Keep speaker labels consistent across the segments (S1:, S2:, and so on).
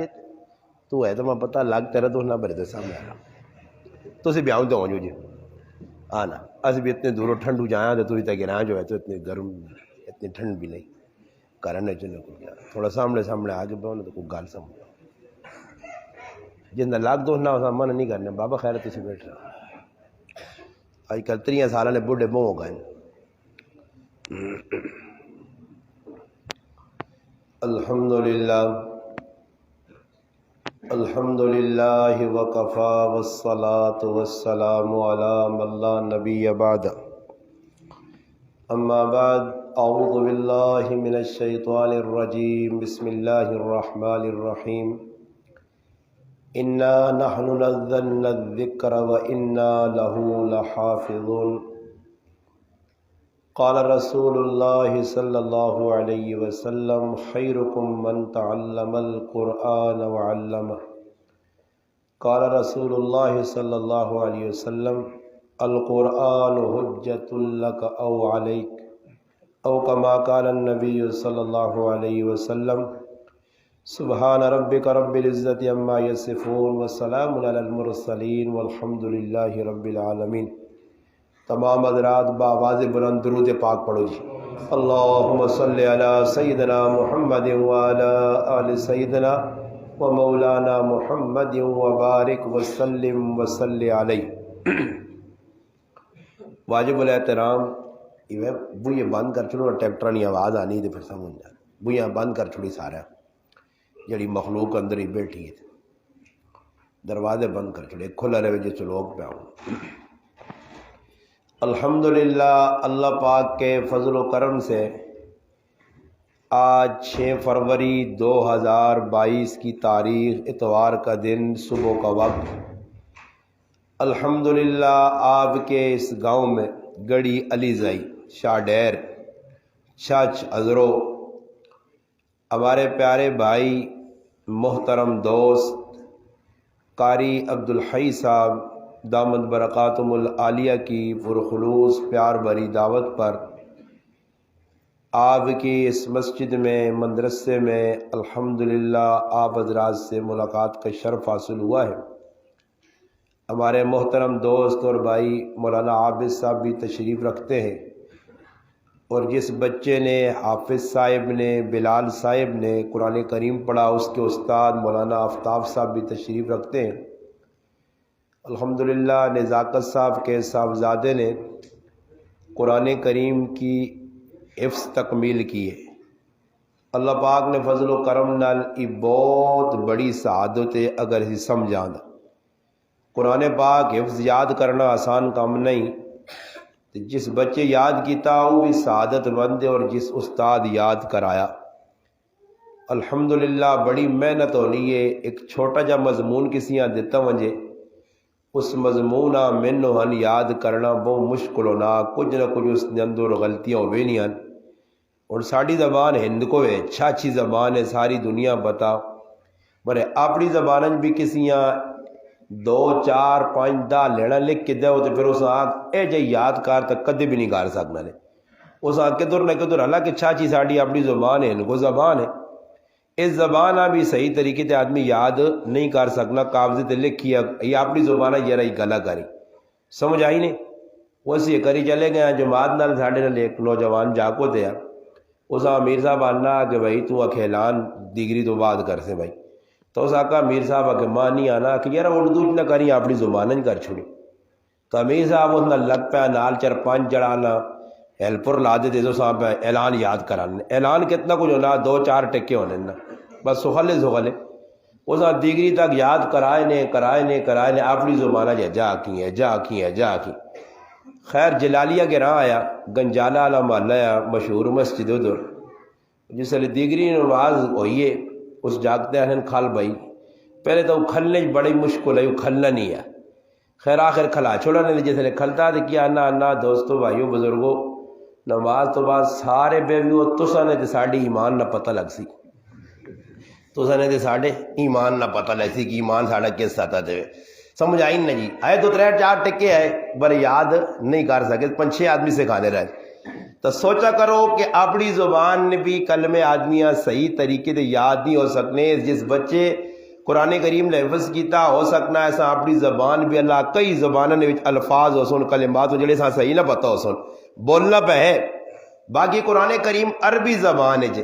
S1: تو ہے تو میں پتہ لگ تیرا تو نہ بڑے دے سامنے آ رہا تو اسی بیاؤں دوں جو جی آنا اسی بھی اتنے دوروں ٹھنڈو جایا تو تھی تک گراں جو ہے تو اتنی گرم اتنی ٹھنڈ بھی نہیں کرنے چلے کو کیا تھوڑا سامنے آگے بہن تو کوئی گال سمجھو جن لاگ دو نہ ہوتا من نہیں کرنے بابا خیر تسی بیٹھ رہا آج کل 30 سالہ نے بوڑھے بہوں ہو گئے الحمد للہ وکفا والصلاة والسلام علی من لا نبی بعد اما بعد اعوذ باللہ من الشیطان الرجیم بسم اللہ الرحمن الرحیم انا نحن نزلنا الذکر وانا له لحافظون قال رسول اللہ صلی اللہ علیہ وسلم خیرکم من تعلم القرآن وعلمه قال رسول اللہ صلی اللہ علیہ وسلم القرآن حجت لک او علیک او کما قال النبی صلی اللہ علیہ وسلم سبحان ربک رب العزت عما یصفون وسلام علی المرسلین والحمد للہ رب العالمین۔ تمام حضرات بآواز بلند درود پاک پڑھو جی۔ اللہم صلی علی سیدنا محمد وعلی آل سیدنا و مولانا محمد وبارک وسلم وصلی علیہ۔ واجب الاحترام بوئے بند کر چھوڑو ٹریکٹرانی آواز آنی تو پھر سمجھ جائے بوئے بند کر چھوڑی سارا جڑی مخلوق اندر ہی بیٹھی ہے دروازے بند کر چھوڑے کھلا رہے جس لوگ پہ آؤں۔ الحمدللہ اللہ پاک کے فضل و کرم سے آج 6 فروری 2022 کی تاریخ اتوار کا دن صبح کا وقت الحمدللہ آپ کے اس گاؤں میں گڑی علی زئی شاہ ڈیر چچ ازرو ہمارے پیارے بھائی محترم دوست قاری عبدالحی صاحب دامت برکاتہم العالیہ کی پرخلوص پیار بھری دعوت پر آپ کی اس مسجد میں مدرسے میں الحمدللہ آپ حضرات سے ملاقات کا شرف حاصل ہوا ہے۔ ہمارے محترم دوست اور بھائی مولانا عابد صاحب بھی تشریف رکھتے ہیں اور جس بچے نے حافظ صاحب نے بلال صاحب نے قرآن کریم پڑھا اس کے استاد مولانا آفتاب صاحب بھی تشریف رکھتے ہیں۔ الحمدللہ نزاکت صاحب کے صاحبزادے نے قرآن کریم کی حفظ تکمیل کی ہے۔ اللہ پاک نے فضل و کرم نال یہ بہت بڑی سعادت ہے اگر اسے سمجھاں دا قرآن پاک حفظ یاد کرنا آسان کام نہیں، جس بچے یاد کیتا وہ بھی سعادت مند ہے اور جس استاد یاد کرایا الحمدللہ بڑی محنت ہونی ہے۔ ایک چھوٹا جا مضمون کسی یہاں دیتا ونجے اس مضمونہ منو ہن یاد کرنا بہت مشکل ہونا کچھ نہ کچھ اس کے اندر غلطیاں ہوئے نہیں ہیں اور ساری زبان ہند کو ہے اچھی زبان ہے ساری دنیا بتا برے اپنی زبان بھی کسی یہاں 2 4 5 10 لینا لکھ کے دو تو پھر اس آنکھ اے جے یاد کار تک کدے بھی نہیں کر سکنا نے اس آنکھ کدھر نہ کدھر حالانکہ چھاچی ساڑی اپنی زبان ہے ان کو زبان ہے اس زبان بھی صحیح طریقے سے آدمی یاد نہیں کر سکنا کاغذ تے لکھی یہ اپنی زبان ہے یہ رہی گلا کری سمجھ آئی نہیں ویسے یہ کری چلے گئے جماعت نال ساڑھے نال ایک نوجوان جاکو دیا اس امیر صاحب آنا کہ بھائی تو اکھیلان ڈگری تو بعد کر سے بھائی تو اس آقا امیر صاحب کہ ماں نہیں آنا کہ یار اردو نہ کری اپنی زبان کر چھوڑی تو امیر صاحب اس نہ لگ پیا نال 4-5 جڑانا ہیلپر لا دے تو صاحب اعلان یاد کرانے اعلان کتنا کچھ ہونا 2-4 ٹکے ہونے نا بس سخلے اس دیگری تک یاد کرائے نے اپنی زبانہ جا کی خیر جلالیہ کے راہ آیا گنجالہ والا محلہ آیا مشہور مسجد ادھر جس لیے دیگری نماز ہوئیے اس جاگتے ہیں کھل بھائی پہلے تو کھلنے بڑی مشکل ہے وہ کھلنا نہیں ہے خیر آخر کھلا چھوڑا نہیں جس نے کھلتا تو کیا انا دوستو بھائیو بزرگو نماز تو بعد سارے بیویو تسا نے تو ساڑی ایمان نہ پتہ لگ سی تسا نے تو ساڑے ایمان نہ پتہ لگ سی کہ ایمان ساڑا کس ساتھ دے سمجھ آئی نہ جی آئے 2-3-4 ٹکے ہے بر یاد نہیں کر سکے 5-6 آدمی سے کھانے رہے تو سوچا کرو کہ اپنی زبان نے بھی کلمے آدمیاں صحیح طریقے سے یاد نہیں ہو سکنے. جس بچے قرآن کریم نے حفظ کیتا ہو سکنا ایسا اپنی زبان بھی اللہ کئی زبانوں نے الفاظ ہو سن کلمات ہو جڑے سا صحیح نہ پتہ ہو سن بولنا پہ ہے. باقی قرآن کریم عربی زبان ہے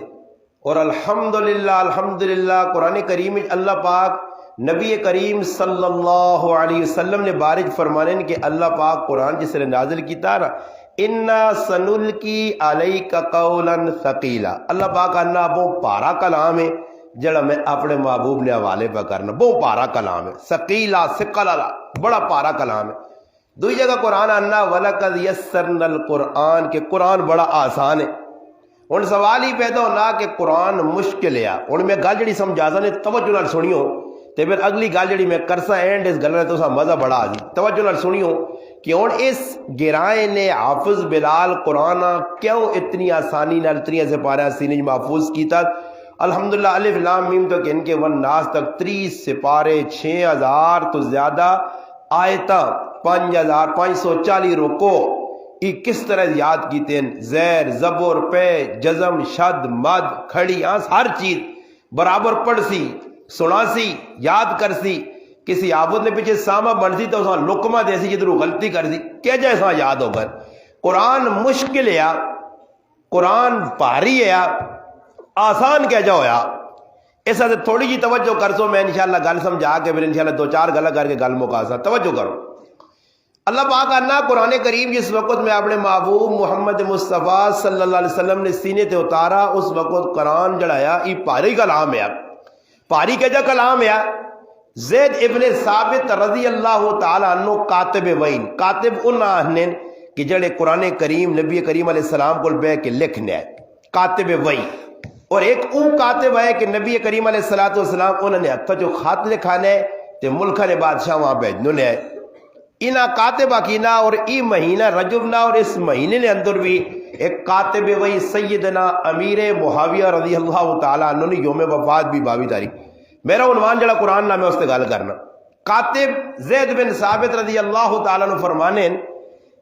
S1: اور الحمدللہ قرآن کریم اللہ پاک نبی کریم صلی اللہ علیہ وسلم نے بارج فرمانے کہ اللہ پاک قرآن جس نے نازل کیتا نا انا سنلقی علیک قولا ثقیلا. اللہ پاک اللہ بہت پارا کلام ہے جڑا میں اپنے محبوب نے حوالے پہ کرنا. بہت پارا کلام ہے ثقیلا ثقلا بڑا پارا کلام ہے. دوسری جگہ قرآن انا وَلَقَدْ يَسَّرْنَا الْقُرْآن کہ قرآن بڑا آسان ہے. ہن سوال ہی پیدا ہونا کہ قرآن مشکل ہے. ہن میں گل جڑی سمجھا سا نے توجہ نال سنیو تے پھر اگلی گل جڑی میں کرسا اینڈ اس گل تو مزہ بڑا آ جی. توجہ نال سنیو کہ ہن اس گرائے نے حافظ بلال قرآن کیوں اتنی آسانی نال اتنی سپارہ سینے محفوظ کیتا. الحمدللہ الف لام میم تک ان کے ون ناس تک 30 سپارے 6000 تو زیادہ آیتاں 5540 رکو یہ کس طرح یاد کیتے ہیں. زیر زبر پے جزم شد مد کھڑی آنس ہر چیز برابر پڑھ سی سنا سی یاد کر سی. کسی عابد نے پیچھے سامہ بن سی تو اساں لکمہ دے سی جدھر غلطی کر سی کہ جیسا یاد ہو گئے. قرآن مشکل ہے قرآن بھاری ہے آسان کہہ جا ہویا. اس سے تھوڑی جی توجہ کر سو میں انشاءاللہ گل سمجھا کے پھر انشاءاللہ 2-4 گلا کر کے گل مکا سا. توجہ کرو. اللہ پاک انا قرآن کریم جس وقت میں اپنے محبوب محمد مصطفیٰ صلی اللہ علیہ وسلم نے سینے تے اتارا اس وقت قرآن جڑایا یہ پاری کلام ہے. پاری کہہ جا کلام ہے. زید ابن ثابت رضی اللہ تعالی عنہ کاتب وین کاتب ان آہنین کہ جڑے قرآن کریم نبی کریم علیہ السلام کو بے کے لکھنے ہے کاتب وین. اور ایک او کاتب ہے کہ نبی کریم علیہ السلام انہوں نے ہتھا جو خط لکھانے تے ملکہ نے بادشاہ وہاں بھیجنے نے انہا کاتبہ کینا. اور ای مہینہ رجب نہ اور اس مہینے نے اندر بھی ایک کاتب وہی سیدنا امیر معاویہ رضی اللہ تعالیٰ عنہ نے یوم وفات بھی 22 تاریخ. میرا عنوان جڑا قرآن نام ہے اس سے گل کرنا. کاتب زید بن ثابت رضی اللہ تعالیٰ عنہ فرمانے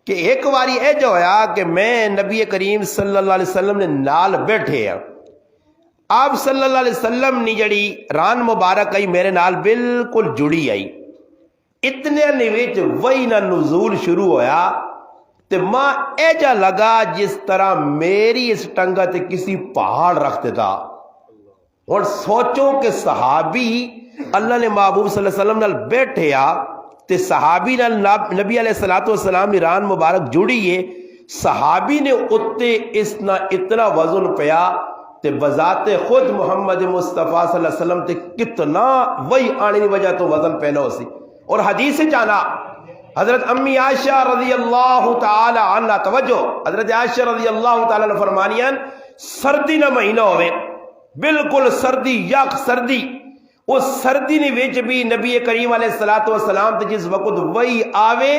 S1: کہ ایک واری اے جو ہویا کہ میں نبی کریم صلی اللہ علیہ وسلم نے نال بیٹھے ہیں. آپ صلی اللہ علیہ وسلم نے جڑی ران مبارک آئی میرے نال بالکل جڑی آئی. اتنے نویچ وہی نہ نزول شروع ہویا تے ماں ایجا لگا جس طرح میری اس ٹنگا تے کسی پہاڑ رکھتے تھا. اور سوچو کہ صحابی اللہ نے محبوب صلی اللہ علیہ وسلم نال بیٹھے آ تے صحابی نال نبی علیہ السلام نے ران مبارک جڑی ہے. صحابی نے اتے اتنا وزن پیا تے بذات خود محمد مصطفیٰ صلی اللہ علیہ وسلم تے کتنا وہی آنے کی وجہ تو وزن پہنا ہو سی. اور حدیث سے جانا حضرت امی عائشہ رضی اللہ تعالی عنہ توجہ حضرت عائشہ رضی اللہ تعالی عنہ فرمانیاں سردی نہ مہینہ ہوئے بالکل سردی یک سردی اس سردی نے ویچ بھی نبی کریم علیہ السلام تے جس وقت وہی آوے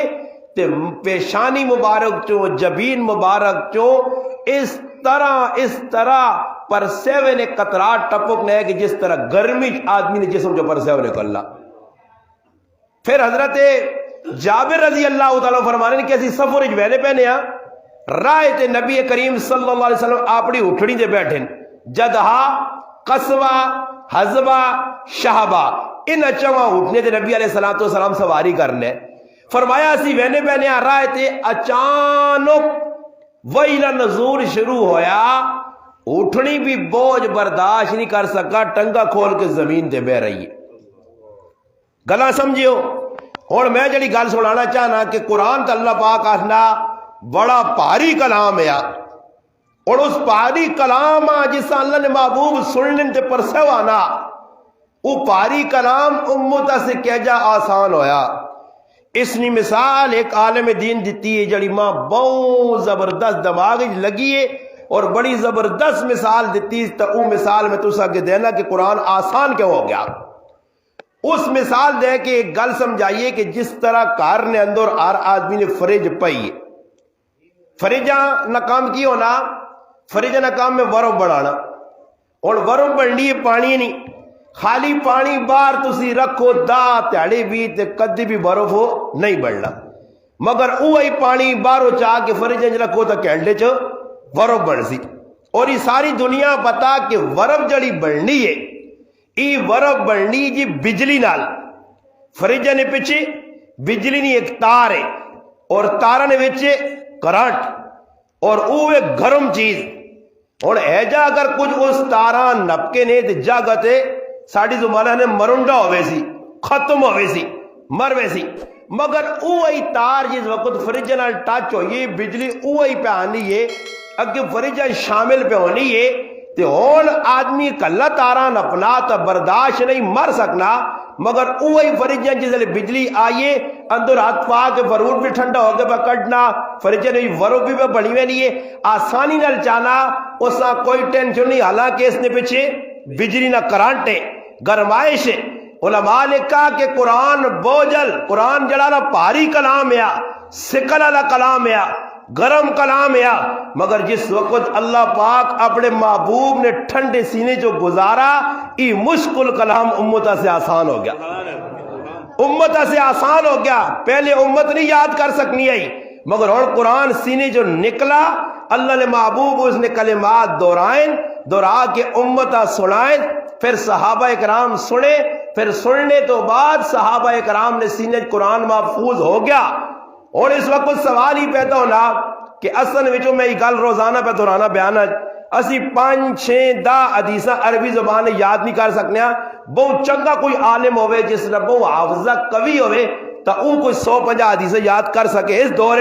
S1: تے پیشانی مبارک چو جبین مبارک چو اس طرح پرسیوے نے قطرات ٹپک نے کہ جس طرح گرمی آدمی نے جسم جو پرسیوے نکلنا. پھر حضرت جابر رضی اللہ تعالیٰ فرمانے نے کیسی سفر ویلے پہنے رائے تے نبی کریم صلی اللہ علیہ وسلم اپنی اٹھڑی دے بیٹھے جدہا قصوہ حزبہ شہبہ ان اچھواں اٹھنے دے نبی علیہ السلام سواری کرنے. فرمایا اسی وینے پہنے رائے تے اچانک ویلہ نزول شروع ہویا اٹھنی بھی بوجھ برداشت نہیں کر سکا ٹنگا کھول کے زمین دے بہ رہی ہے. گلا سمجھیو. اور میں جڑی گل سنانا چاہنا کہ قرآن تا اللہ پاک آسنا بڑا پاری کلام ہے اور اس پاری کلام جس اللہ نے محبوب سننے تے پرسوانا وہ پاری کلام امتا سے کہجا آسان ہویا. اس نے مثال ایک عالم دین دیتی ہے جڑی ماں بہت زبردست دماغ لگی ہے اور بڑی زبردست مثال دیتی ہے. تو وہ مثال میں تسا کے دینا کہ قرآن آسان کیوں ہو گیا. اس مثال دے کے ایک گل سمجھائیے کہ جس طرح کار نے اندر ہر آدمی نے فریج پائی فریجہ نہ کام کی ہونا فریجہ نہ کام میں ورم بڑھانا اور ورم بڑھنی ہے پانی نہیں خالی پانی باہر تسی رکھو دا تیڑی بھی تے کدی بھی برف ہو نہیں بڑھنا مگر اوہی پانی باہروں چاہ کے فریجہ رکھو تا کینڈے چو ورب بن سی اور یہ ساری دنیا پتا کہ ورب جڑی بننی ہے ای ورب بننی جی بجلی نال فریج نے پیچھے بجلی نہیں ایک تار ہے اور تارا نے وچے کرنٹ اور اوے گرم چیز اور ایجا اگر کچھ اس تارا نپکے نے تے جاگتے ساڑی زمانہ نے مرنڈا ہوئے سی ختم ہوئے سی مر ہوئے سی مگر اوہی تار جس وقت فریج نال ٹچ ہوئی بجلی اوہی پہ آنی ہے اگے فریج شامل پہ ہونی ہے تے ہون آدمی کلا تارا نپنا تا برداشت نہیں مر سکنا مگر اوہی فریج جس لئے بجلی آئیے اندر ہاتھ پا کے فروٹ بھی ٹھنڈا ہو کے پہ کٹنا فریج نے ورو بھی پہ بڑی میں نہیں ہے آسانی نال چانا اس نہ کوئی ٹینشن نہیں حالانکہ اس نے پیچھے بجلی نہ کرانٹ ہے گرمائش ہے علماء نے کہا کہ قرآن بوجل قرآن جڑا نا پاری کلام ہے سکل والا کلام ہے گرم کلام ہے مگر جس وقت اللہ پاک اپنے محبوب نے ٹھنڈے سینے جو گزارا یہ مشکل کلام امتہ سے آسان ہو گیا امتہ سے آسان ہو گیا پہلے امت نہیں یاد کر سکنی ہے مگر اور قرآن سینے جو نکلا اللہ نے محبوب اس نے کلمات دورا کے امتہ سنائیں پھر صحابہ اکرام سنے پھر سننے تو بعد صحابہ اکرام نے سینے قرآن محفوظ ہو گیا اور اس وقت سوال ہی پیدا ہونا کہ اصل وچوں میں یہ گل روزانہ پہ دہرانا بیان ہے اسی 5-6-10 حدیثاں عربی زبان یاد نہیں کر سکنے بہت چنگا کوئی عالم ہوئے جس نے بہت حافظہ قوی ہوئے تا او کوئی 150 حدیثیں یاد کر سکے اس دور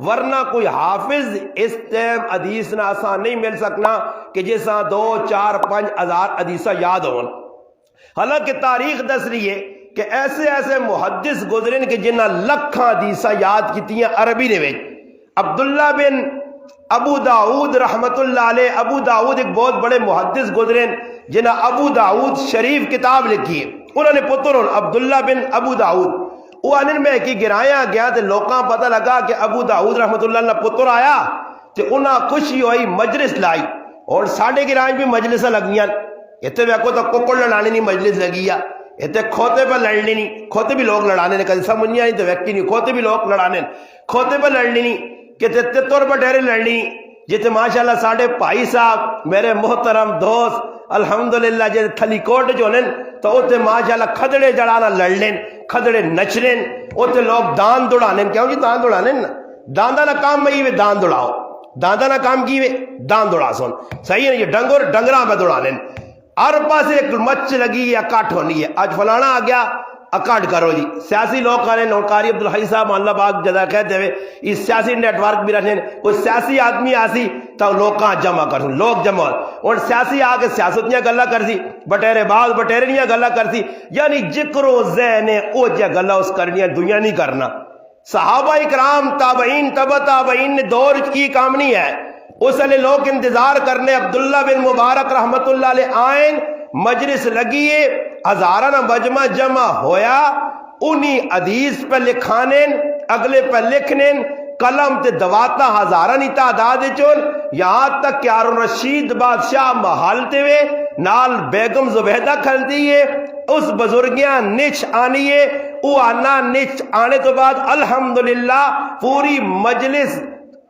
S1: ورنہ کوئی حافظ اس ٹائم حدیث نہ آسان نہیں مل سکنا کہ جیسا 2-4-5 ہزار حدیثہ یاد ہون حالانکہ تاریخ دس رہی ہے کہ ایسے ایسے محدث گزرین کہ جنہ لکھاں حدیثہ یاد کیتیاں عربی نے ویچ عبداللہ بن ابو داؤد رحمت اللہ علیہ ابو داؤد ایک بہت بڑے محدث گزرین جنہ ابو داؤد شریف کتاب لکھی ہے انہوں نے پتر عبداللہ بن ابو داؤد وہ انہوں میں کی گرایا گیا تو لوکاں پتہ لگا کہ ابو داؤد رحمت اللہ نے پتر آیا تو انہاں خوشی ہوئی مجلس لائی اور ساڑھے گرائیں بھی مجلسہ لگیاں اتنے ویکو تو ککڑ لڑانے نہیں مجلس لگی ہے اتنے کھوتے پہ لڑنے نہیں کھوتے بھی لوگ لڑانے نے کہتے سمجھنیا نہیں تو ویکتی نہیں کھوتے بھی لوگ لڑانے کھوتے پہ لڑنے نہیں کہ تے طور پر ڈیرے لڑنی جیتے ماشاءاللہ ساڑھے بھائی صاحب میرے محترم دوست الحمدللہ جیتے تھلی کوٹ جو لیں تو اوتے ماشاءاللہ کھدڑے جڑانا لڑ لیں کھدڑے نچ لیں اوتے لوگ دان دوڑانے کیوں جی دان دوڑانے داندہ نہ کام میں یہ دان دوڑاؤ داندہ نہ کام کی دان دوڑا سن صحیح ہے یہ ڈنگراں پہ دوڑانے ہر پاس ایک مچ لگی ہے اکاٹ ہونی ہے آج فلانا آ گیا اکاٹ کرو جی سیاسی لوگ کریں قاری عبدالحی صاحب اللہ پاک جزا خیر دے اس سیاسی نیٹ ورک بھی رہنے کوئی سیاسی آدمی آسی تو لوگ کہاں جمع کر لوگ جمع اور سیاسی آ کے سیاستیاں گلا کر سی بٹیرے بعض بٹیرنیاں گلا کر سی یعنی ذکر و ذہن او جا گلا اس کرنی دنیا نہیں کرنا صحابہ اکرام تابعین تبع تابعین نے دور کی کام نہیں ہے اس لیے لوگ انتظار کرنے عبداللہ بن مبارک رحمت اللہ علیہ آئین مجلس لگیے ہزارہ نہ مجمع جمع ہویا انہی حدیث پہ لکھانے اگلے پہ لکھنے قلم تے دواتا ہزارہ نہیں تعداد چون یہاں تک کہ ہارون رشید بادشاہ محالتے ہوئے نال بیگم زبیدہ کھلتی ہے اس بزرگیاں نچ آنیے او آنا نچ آنے تو بعد الحمدللہ پوری مجلس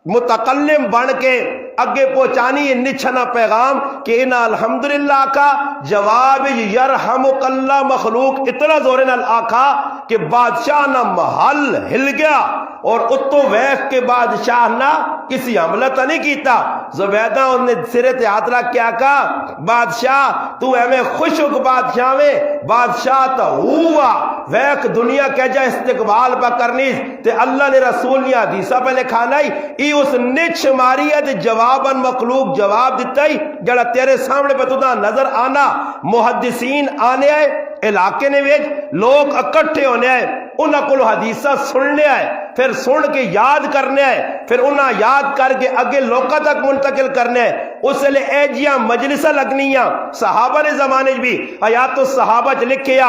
S1: متکلم بن کے اگے پہنچانی ہے نچھنا پیغام کہ انہا الحمدللہ کا جواب یرحمک اللہ مخلوق اتنا زورن آقا کہ بادشاہ نہ محل ہل گیا اور اتو ویخ کے بادشاہ نہ کسی حملہ تا نہیں کیتا زبیدہ انہیں سرے تے ہاتھ رکھ کیا کہا بادشاہ تو ہمیں خوشک بادشاہ میں بادشاہ تا ہوا ویخ دنیا کہجا استقبال پا کرنی تے اللہ نے رسول نے حدیثہ پہ لکھانا ہی اس نچ ماری ہے تے جواباً مخلوق جواب دیتا ہی جڑا تیرے سامنے پہ تُدہ نظر آنا محدثین آنے آئے علاقے نے ویج لوگ اکٹھے ہونے آئے انہاں کو حدیثہ سننے آئے پھر سن کے یاد کرنے آئے پھر انہاں یاد کر کے اگے لوکا تک منتقل کرنے آئے اس لئے ایجیاں مجلسہ لگنیاں صحابہ نے زمانے بھی حیات الصحابہ لکھے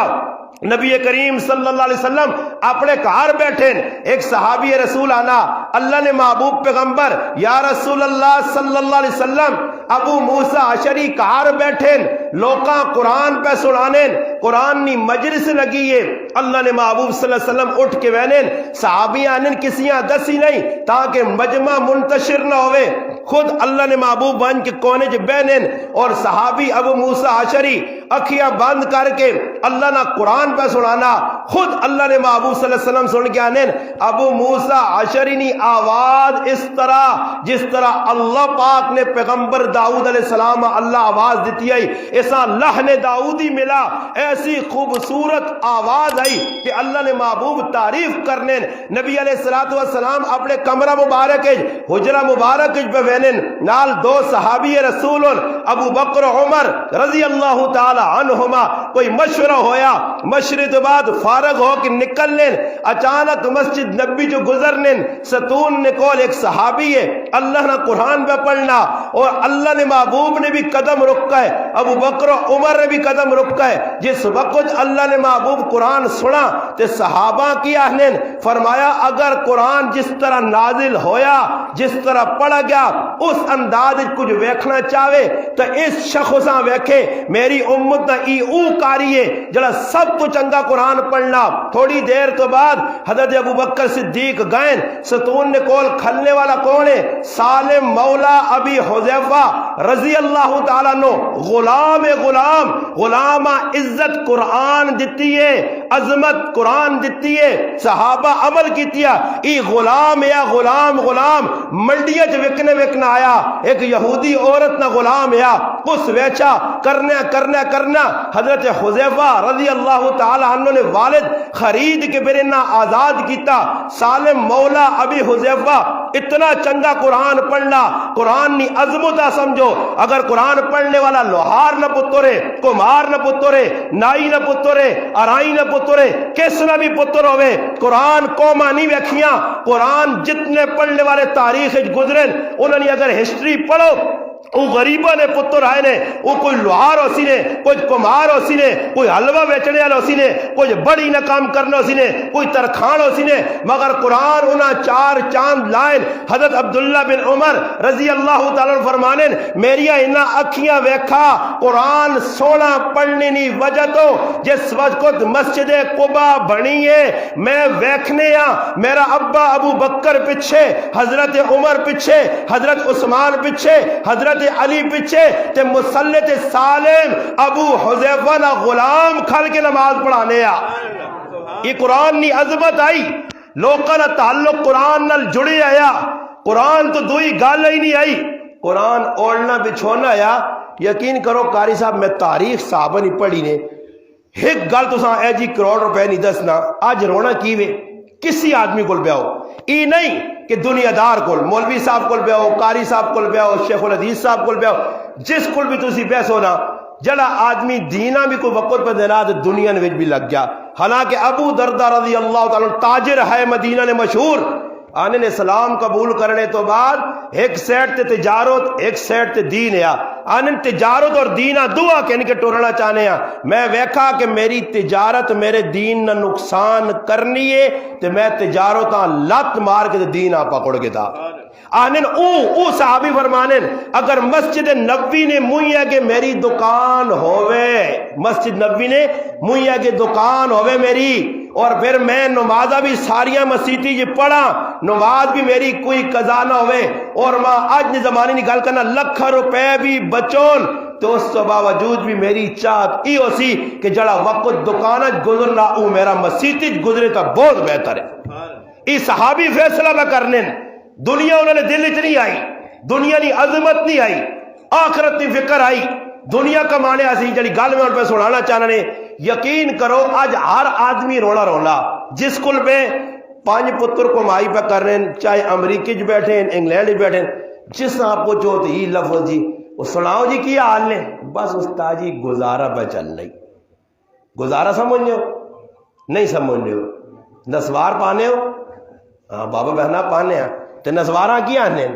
S1: نبی کریم صلی اللہ علیہ وسلم اپنے کار بیٹھیں ایک صحابی رسول آنا اللہ نے محبوب پیغمبر یا رسول اللہ صلی اللہ علیہ وسلم ابو موسیٰ عشری کار بیٹھیں لوکاں قرآن پہ سنانیں قرآن نی مجلس لگیے اللہ نے محبوب صلی اللہ علیہ وسلم اٹھ کے وینیں صحابی آنیں کسیاں دسی نہیں تاکہ مجمع منتشر نہ ہوئے خود اللہ نے محبوب بن کے کونے چ بہنن اور صحابی ابو موسیٰ عشری اکھیاں بند کر کے اللہ نہ قرآن پہ سنانا، خود اللہ نے محبوب صلی اللہ علیہ وسلم سن کے آنے ابو موسیٰ عشری نی آواز اس طرح جس طرح اللہ پاک نے پیغمبر داؤد علیہ السلام اللہ آواز دیتی ہے، ایسا لحن داؤدی ملا، ایسی خوبصورت آواز آئی کہ اللہ نے محبوب تعریف کرنے نبی علیہ السلام اپنے کمرہ مبارک حجرہ مبارک پہ وینن نال دو صحابی رسول ابو بکر عمر رضی اللہ تعالی عنہما کوئی مشورہ ہویا، مشورے کے بعد فارغ ہو کے نکلنے اچانک مسجد نبی جو گزرنے ستون نے کول ایک صحابی ہے اللہ نے قرآن پہ پڑھنا اور اللہ نے محبوب نے بھی قدم رکھا ہے، ابو بکر عمر نے بھی قدم رکھا ہے، جس وقت اللہ نے محبوب قرآن سنا تے صحابہ کی آہنین فرمایا اگر قرآن جس طرح نازل ہویا جس طرح پڑھا گیا اس انداز کچھ ویکھنا چاہے تو اس شخصاں ویکھے میری امت ای او کاری ہے جڑا سب تو چنگا قرآن پڑھنا۔ تھوڑی دیر تو بعد حضرت ابو بکر صدیق گئے، ستون نے کول کھلنے والا کون ہے؟ سالم مولا ابی حذیفہ رضی اللہ تعالیٰ عنہ، غلام عزت قرآن دیتی ہے، عظمت قرآن دیتی ہے، صحابہ عمل کیتی ہے، ای غلام یا غلام منڈیا چ وکنا آیا ایک یہودی عورت نہ غلام یا اس ویچا کرنا حضرت حذیفہ رضی اللہ تعالی عنہ نے والد خرید کے بیرنا آزاد کیتا۔ سالم مولا ابی حذیفہ اتنا چنگا قرآن پڑھنا، قرآن نی عظمت سمجھو، اگر قرآن پڑھنے والا لوہار نہ پترے، کمار نہ پترے، نائی نہ پترے، ارائی نہ پترے، کس نہ بھی پتر ہوئے، قرآن قوما نہیں ویکھیاں، قرآن جتنے پڑھنے والے تاریخ گزرن انہوں نے اگر ہسٹری پڑھو وہ غریباں نے پتر آئے نے، وہ کوئی لوہار ہو سی نے، کوئی کمار ہو سی نے، کوئی حلوہ بیچنے والا ہو سی نے، کوئی بڑی نہ کام کرنا ہو سی نے، کوئی ترخان ہو سی نے، مگر قرآن انہاں چار چاند لائن۔ حضرت عبداللہ بن عمر رضی اللہ تعالیٰ فرمانے میریاں انہاں اکھیاں ویکھا قرآن سونا پڑھنے نی وجہ تو جس وقت مسجد قبا بنی ہے میں ویکھنے میرا ابا ابو بکر پیچھے، حضرت عمر پیچھے، حضرت عثمان پیچھے، حضرت علی پیچھے تے مسلط سالم ابو حذیفہ نہ غلام کھل کے نماز پڑھانے یہ قرآن نی عظمت آئی، لوکاں نہ تعلق قرآن نال جڑے آیا، قرآن تو دوئی گل ہی نہیں آئی، قرآن اوڑھنا بچھونا آیا۔ یقین کرو قاری صاحب میں تاریخ صحابہ نہیں پڑھی نے ایک گل تو اے جی کروڑ روپے نہیں دسنا آج رونا کیوے کسی آدمی کو بیاؤ ای نہیں کہ دنیا دار کو مولوی صاحب کو بیاؤ، قاری صاحب کو بیاؤ، شیخ الحدیث صاحب کو بیاؤ، جس کو بھی تسی پیسے ہونا جڑا آدمی دینا بھی کوئی وقت پہ دینا تو دنیا نے بھی لگ گیا۔ حالانکہ ابو دردہ رضی اللہ تعالیٰ تاجر ہے مدینہ نے مشہور، آنے نے اسلام قبول کرنے تو بعد ایک سیٹ تے تجارت ایک سیٹ تے دین ہے، آنے تجارت اور دینہ دعا کہ ان کے ٹورنا چاہنے ہیں، میں ویکھا کہ میری تجارت میرے دین نہ نقصان کرنی ہے تو میں تجارتاں لت مار کے دین آپ پکڑ کے تھا۔ آنن او صحابی فرمانن اگر مسجد نبوی نے مویا کہ میری دکان ہوئے، مسجد نبوی نے مویا کہ دکان ہوئے میری، اور پھر میں نمازہ بھی ساریاں مسیحی جی پڑھا، نماز بھی میری کوئی قضا نہ ہوئے، اور ماں آج نے زمانے نکال کرنا لکھ روپے بھی بچون تو اس تو باوجود بھی میری چاہت ای ہو سی کہ جڑا وقت دکانت گزرنا او میرا مسیحی گزرے تا بہت بہتر ہے۔ ای صحابی فیصلہ نہ کرنے، دنیا انہوں نے دل نہیں آئی، دنیا کی عظمت نہیں آئی، آخرت کی فکر آئی، دنیا کمانے آسی جڑی گل میں ان پہ سنانا چاہنا نے۔ یقین کرو آج ہر آدمی رونا جس کل پہ 5 پتر کمائی پہ کر رہے ہیں، چاہے امریکہ جو بیٹھے ہیں انگلینڈ جو بیٹھے ہیں، جس آپ کو جو ہی لفظ جی وہ سناؤ جی کیا حال نے، بس استاد جی گزارا پہ چل رہی، گزارا سمجھنے ہو نہیں سمجھنے ہو، نسوار پانے ہو ہاں بابا بہنا پانے ہیں تو نسواراں کی آنے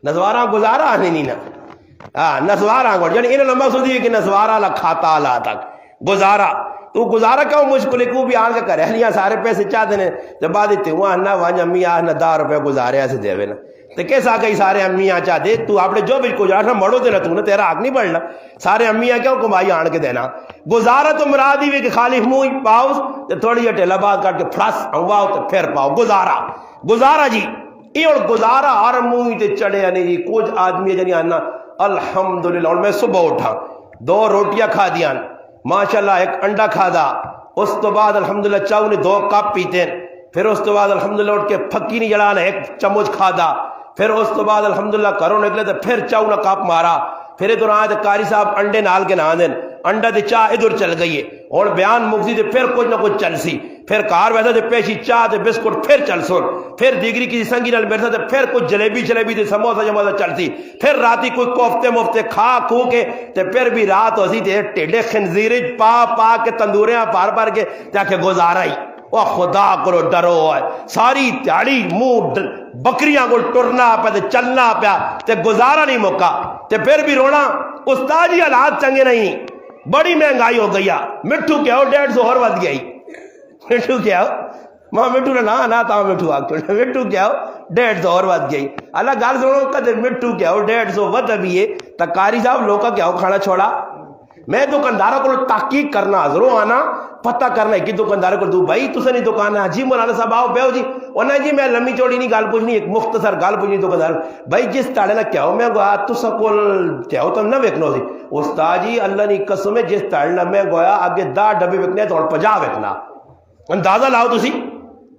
S1: نسواراں گزارا آنے نہیں نا نسواراں گوڑ یعنی انہوں نے مقصود یہ کہ نسوارا لکھاتا اللہ تک گزارا تو گزارا کیوں مشکل ہے کو بھی آن کے کرے لیا سارے پیسے چاہتے ہیں جب بعد دیتے ہوا نہ وہاں امی آہ نہ 10 روپے گزارے ایسے دے نا تو کیسا گئی سارے امی آ چاہتے تو آپ نے جو بھی گزارا نہ مڑو دینا تو تیرا حق نہیں بڑھنا سارے امی کیوں کمائی آن کے دینا گزارا تو مراد ہی کہ خالی منہ پاؤ تو تھوڑی جی ٹیلا بات کاٹ کے پھرس ہوا تو پھر پاؤ گزارا جی یہ اور گزارا ہر منہ تے چڑھیا نہیں جی. کچھ آدمی جنی آنا الحمدللہ. اور میں صبح اٹھا 2 روٹیاں کھا دیاں ماشاءاللہ, 1 انڈا کھا دا, اس تو بعد الحمدللہ چاؤ نے 2 کپ پیتے, پھر اس تو بعد الحمدللہ اٹھ کے پھکی نہیں جڑانا 1 چمچ کھا دا, پھر اس تو بعد الحمدللہ گھروں نکلے تو پھر چاؤ نہ کپ مارا, پھر ادھر آئے تو قاری صاحب انڈے نال کے نہ دین, انڈا تے چاہ ادھر چل گئی ہے, اور بیان مکسی تے پھر کچھ نہ کچھ چل سی, پھر کار ویسا تے پیشی چاہ تے بسکٹ پھر چل سن, پھر دیگری کسی سنگی نال بیٹھا تے پھر کچھ جلیبی تے سموسہ جموسہ چل سی, پھر راتی کوئی کوفتے مفتے کھا کھو کے تے پھر بھی رات ہوسی تے ٹیڈے خنزیر پا کے تندوریاں پار کے تاکہ گزارا ہی. وہ خدا کرو ڈرو ہے, ساری تیاڑی منہ بکریاں کو ٹرنا پہ تے چلنا پیا تے گزارا نہیں موقع, تے پھر بھی رونا. استاد جی حالات چنگے نہیں, بڑی مہنگائی ہو گئی, مٹھو کیا ہو 150 اور ود گئی, مٹھو کیا ہو ماں مٹھو نہ تا مٹھو آگ مٹھو کیا ہو 150 اور ود گئی. اللہ گال سنو کدے مٹھو کیا ہو 150 ود ابھی ہے تا قاری صاحب لوکا کیا ہو کھانا چھوڑا. میں دکانداروں کو تحقیق کرنا ضرور آنا پتہ کرنا ہے کہ دکاندار کو دوں بھائی تسا نہیں دکان ہے جی مولانا صاحب آؤ بیو جی, اور جی میں لمبی چوڑی نہیں گال پوچھنی, ایک مختصر گال پوچھنی دکاندار بھائی جس تاڑے نہ کیا ہو میں گویا تسا کول کیا ہو تم نہ ویکھنو سی. استاد جی اللہ نہیں قسم ہے جس تاڑے نہ میں گویا آگے 10 ڈبے وکنے تو 50 وکنا, اندازہ لاؤ تسی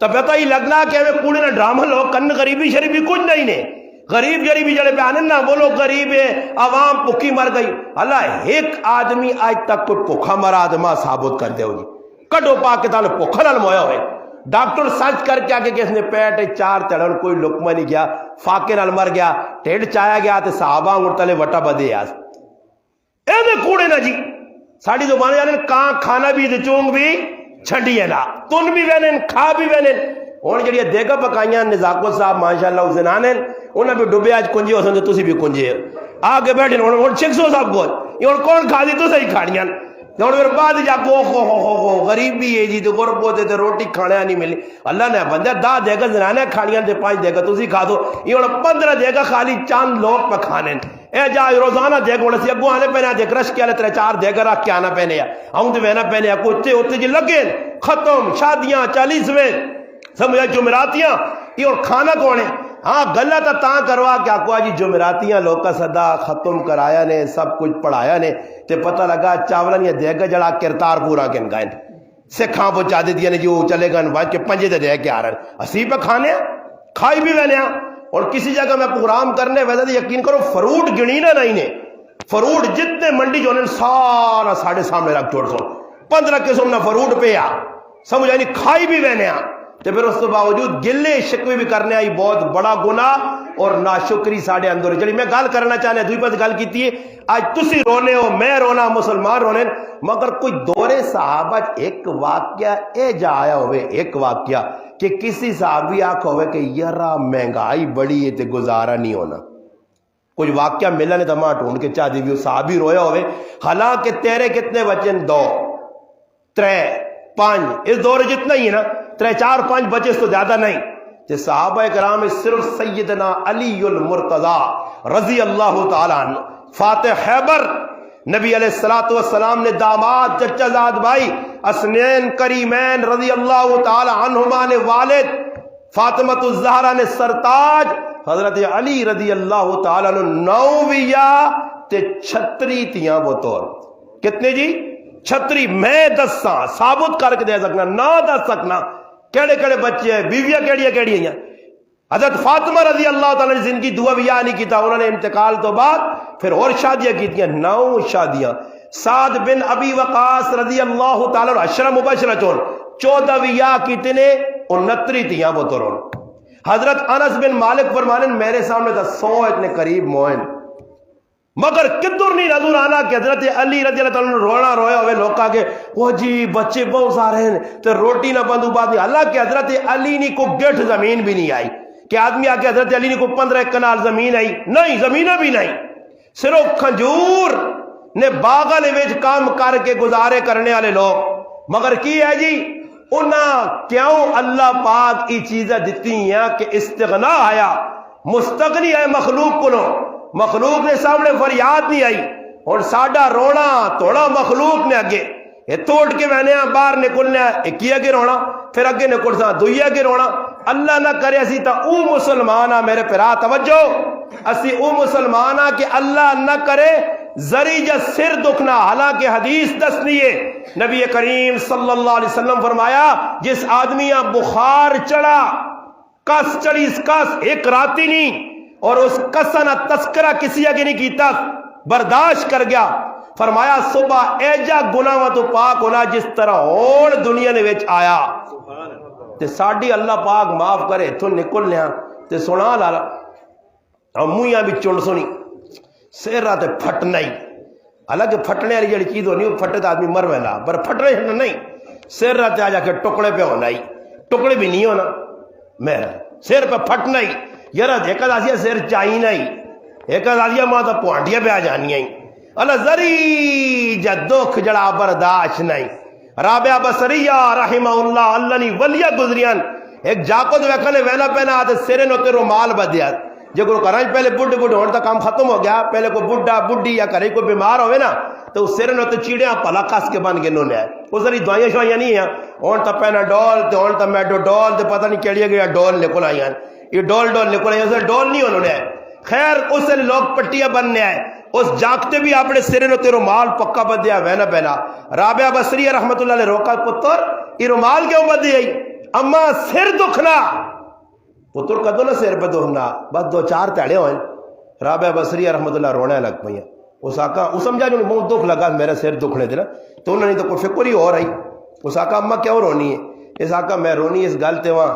S1: تو پتہ ہی لگنا کہ ہمیں کوڑے نہ ڈرامہ لو کن غریبی شریبی کچھ نہیں نے, غریب غریبی جڑے پہ آنے نہ بولو غریب ہے عوام بھوکی مر گئی. اللہ ایک آدمی آج تک کوئی بھوکا مرا آدما ثابت کر دے ہو جی, کڈو پاک کے تعلق بھوکا نال مویا ہوئے. ڈاکٹر سرچ کر کے آگے کہ اس نے پیٹ 4 تڑن کوئی لقمہ نہیں گیا, فاقے نال مر گیا, ٹیڑ چایا گیا تے صحابہ انگڑتلے وٹا بدے آس اے میں کوڑے نہ جی. ساڑی زبانے جانے کہاں کھانا بھی چونگ بھی چھڑی ہے نا, تن بھی وینن کھا بھی وینن. اور جڑی دیگا پکائیاں نزاکو صاحب ماشاءاللہ اس زنانیں انہیں بھی ڈبے آج کنجی ہو سکتے تسی بھی کنجی ہے آگے بیٹھے اور چکسو صاحب کو یہ کون کھا دی تو صحیح کھاڑیاں اور پھر بعد جا کو غریب بھی ہے جی تو غرب ہوتے تھے روٹی کھانے نہیں ملی. اللہ نے بندہ 10 دے گا زنانے کھانیاں تے 5 دے گا تسی کھا دو, یہ 15 دے گا خالی چاند لوگ پہ کھانے اے جا روزانہ دے گا سی اگو آنے پہنے دیکھ رش کیا لے 3-4 دے گا رکھ کے آنا پہنے آؤں تو وینا پہنے کچھتے ہوتے جی لگے ختم شادیاں 40ویں سمجھا جمعراتیاں یہ اور کھانا کون ہے. ہاں غلط تاں کروا کیا کو جی جمعراتیاں لوگ کا صدا ختم کرایا نے سب کچھ پڑھایا نے تے پتہ لگا چاولن یہ دے گا جڑا کرتار پورا کن گائن سکھاں پہنچا دے دیا نے جو چلے گا بھائی کے 5 دے کے آ رہے ہیں اسی پہ کھانے کھائی بھی وینے. اور کسی جگہ میں پروگرام کرنے ویسے یقین کرو فروٹ گنی نہ نہیں نے, فروٹ جتنے منڈی جو سارا ساڑھے سامنے رکھ چھوڑ سو 15 قسم نہ فروٹ پہ سمجھا نہیں کھائی بھی وینے تے پھر اس تو باوجود گلے شکوے بھی کرنے آئی بہت بڑا گناہ اور ناشکری ساڑھے اندر. جڑی میں گال کرنا چاہنے دوئی پاس گال کیتی ہے آج تسی رونے ہو میں رونا مسلمان رونے, مگر کوئی دورے صحابہ ایک واقعہ اے جا آیا ہوئے ایک واقعہ کہ کسی صحابی آنکھ ہوئے کہ یرا مہنگائی بڑی ہے تے گزارا نہیں ہونا. کچھ واقعہ ملا نے تمہاں ٹھونڈ کے چاہ دی بھی صحابی رویا ہوئے حالانکہ تیرے کتنے بچن 2 3 5 اس دور جتنا ہی ہے نا 3 4 5 بچے تو زیادہ نہیں. کہ صحابہ کرام صرف سیدنا علی المرتضی رضی اللہ تعالیٰ عنہ فاتح خیبر نبی علیہ السلام نے داماد چچا زاد بھائی اسنین کریمین رضی اللہ تعالیٰ عنہما نے والد فاطمۃ الزہرا نے سرتاج حضرت علی رضی اللہ تعالیٰ عنہ 9 تے 36 تیاں وہ طور کتنے جی 36 میں 10 ثابت کر کے دے سکنا 9 10 سکنا کیڑے کیڑے بچے ہیں بیویاں کیڑی ہیں. حضرت فاطمہ رضی اللہ تعالیٰ نے زندگی دعا بھی نہیں کیتا, انہوں نے انتقال تو بعد پھر اور شادیاں کیتیاں 9 شادیاں. سعد بن ابی وقاص رضی اللہ تعالیٰ عنہ 10 مبشرہ چون 14 کتنے 69 تیاں بطوروں. حضرت انس بن مالک فرمانے میرے سامنے تھا 100 اتنے قریب موئن مگر کدھر نہیں نظر آنا کہ حضرت علی رضی اللہ تعالیٰ رونا رویا ہوئے لوگ آگے وہ جی بچے بہت سارے ہیں تو روٹی نہ بندو بات نہیں. اللہ کہ حضرت علی نے کو گٹھ زمین بھی نہیں آئی کہ آدمی آگے حضرت علی نے کو 15 کنال زمین آئی نہیں, زمینہ بھی نہیں, صرف کھجور نے باغا نے ویچ کام کر کے گزارے کرنے والے لوگ. مگر کی ہے جی انہاں کیوں اللہ پاک ای چیزیں دیتی ہیں کہ استغنا آیا مستغنی ہے مخلوق کو, مخلوق نے سامنے فریاد نہیں آئی اور ساڈا رونا توڑا مخلوق نے اگے یہ توڑ کے بہنے باہر نکلنے ایک ہی اگے رونا پھر اگے نکل سا دوئی اگے رونا اللہ نہ کرے اسی تا او مسلمان میرے پیرا توجہ اسی او مسلمان کہ اللہ نہ کرے زری جا سر دکھنا حالانکہ حدیث دسنی ہے نبی کریم صلی اللہ علیہ وسلم فرمایا جس آدمیاں بخار چڑھا کس چڑھی اس کس ایک راتی نہیں اور اس کسا نہ تذکرہ کسی اگے نہیں کیتا برداشت کر گیا فرمایا صبح ایجا گناہ تو پاک ہونا جس طرح اور دنیا نے ویچ آیا تے ساڑھی اللہ پاک معاف کرے تو نکل لیا تے سنا لالا امویاں بھی چنڈ سنی سیر رہا تے پھٹنا ہی حالانکہ پھٹنے والی جڑی چیز ہونی وہ پھٹے تو آدمی مر ویلا پر پھٹنے نہیں سیر رہا تے آ جا کے ٹکڑے پہ ہونا ہی ٹکڑے بھی نہیں ہونا میرا سیر پہ پھٹنا ہی یار ایک آسیا سیر چاہینا ہی ایک آسیا ماں تو پوانٹیاں پہ آ جانی ہی اللہ زری جا دکھ جڑا برداشت نہیں رابعہ بصریہ رحمہ اللہ اللہ نی ولیہ گزریان ایک جاکت ویکھنے وینا پہنا آتے سرے نوتے رومال بدیا جو کوئی کرانچ پہلے بڈھ ہونے تک کام ختم ہو گیا پہلے کوئی بڈھا بڈھی یا کرے کوئی بیمار ہوئے نا تو اس سرے نوتے چیڑیاں پلا کس کے بن کے نونے آئے وہ سری دوائیاں شوائیاں نہیں ہیں ہون تا پہنا ڈول تے ہون تا میڈو ڈول تے پتہ نہیں کیڑیا گیا ڈول نکل آئی ہیں یہ ڈول نکل آئی ہیں ڈول نہیں انہوں نے خیر اس سے لوگ پٹیاں بننے آئے اس جاگتے بھی اپنے سرے نو تے رومال پکا بدیا وینا پہنا رابعہ بصریہ رحمت اللہ نے روکا پتر یہ رومال کیوں بدی آئی اما سر دکھنا پتر کدو نہ سر پہ دکھنا بس دو چار تیڑے ہوئے رابعہ بصریہ رحمت اللہ رونے لگ پئی اس آقا اس سمجھا جو بہت دکھ لگا میرا سر دکھنے دینا تو انہوں نے تو کوئی فکر ہی ہو رہی اس آقا اما کیوں رونی ہے اس آقا میں رونی اس گل تے وہاں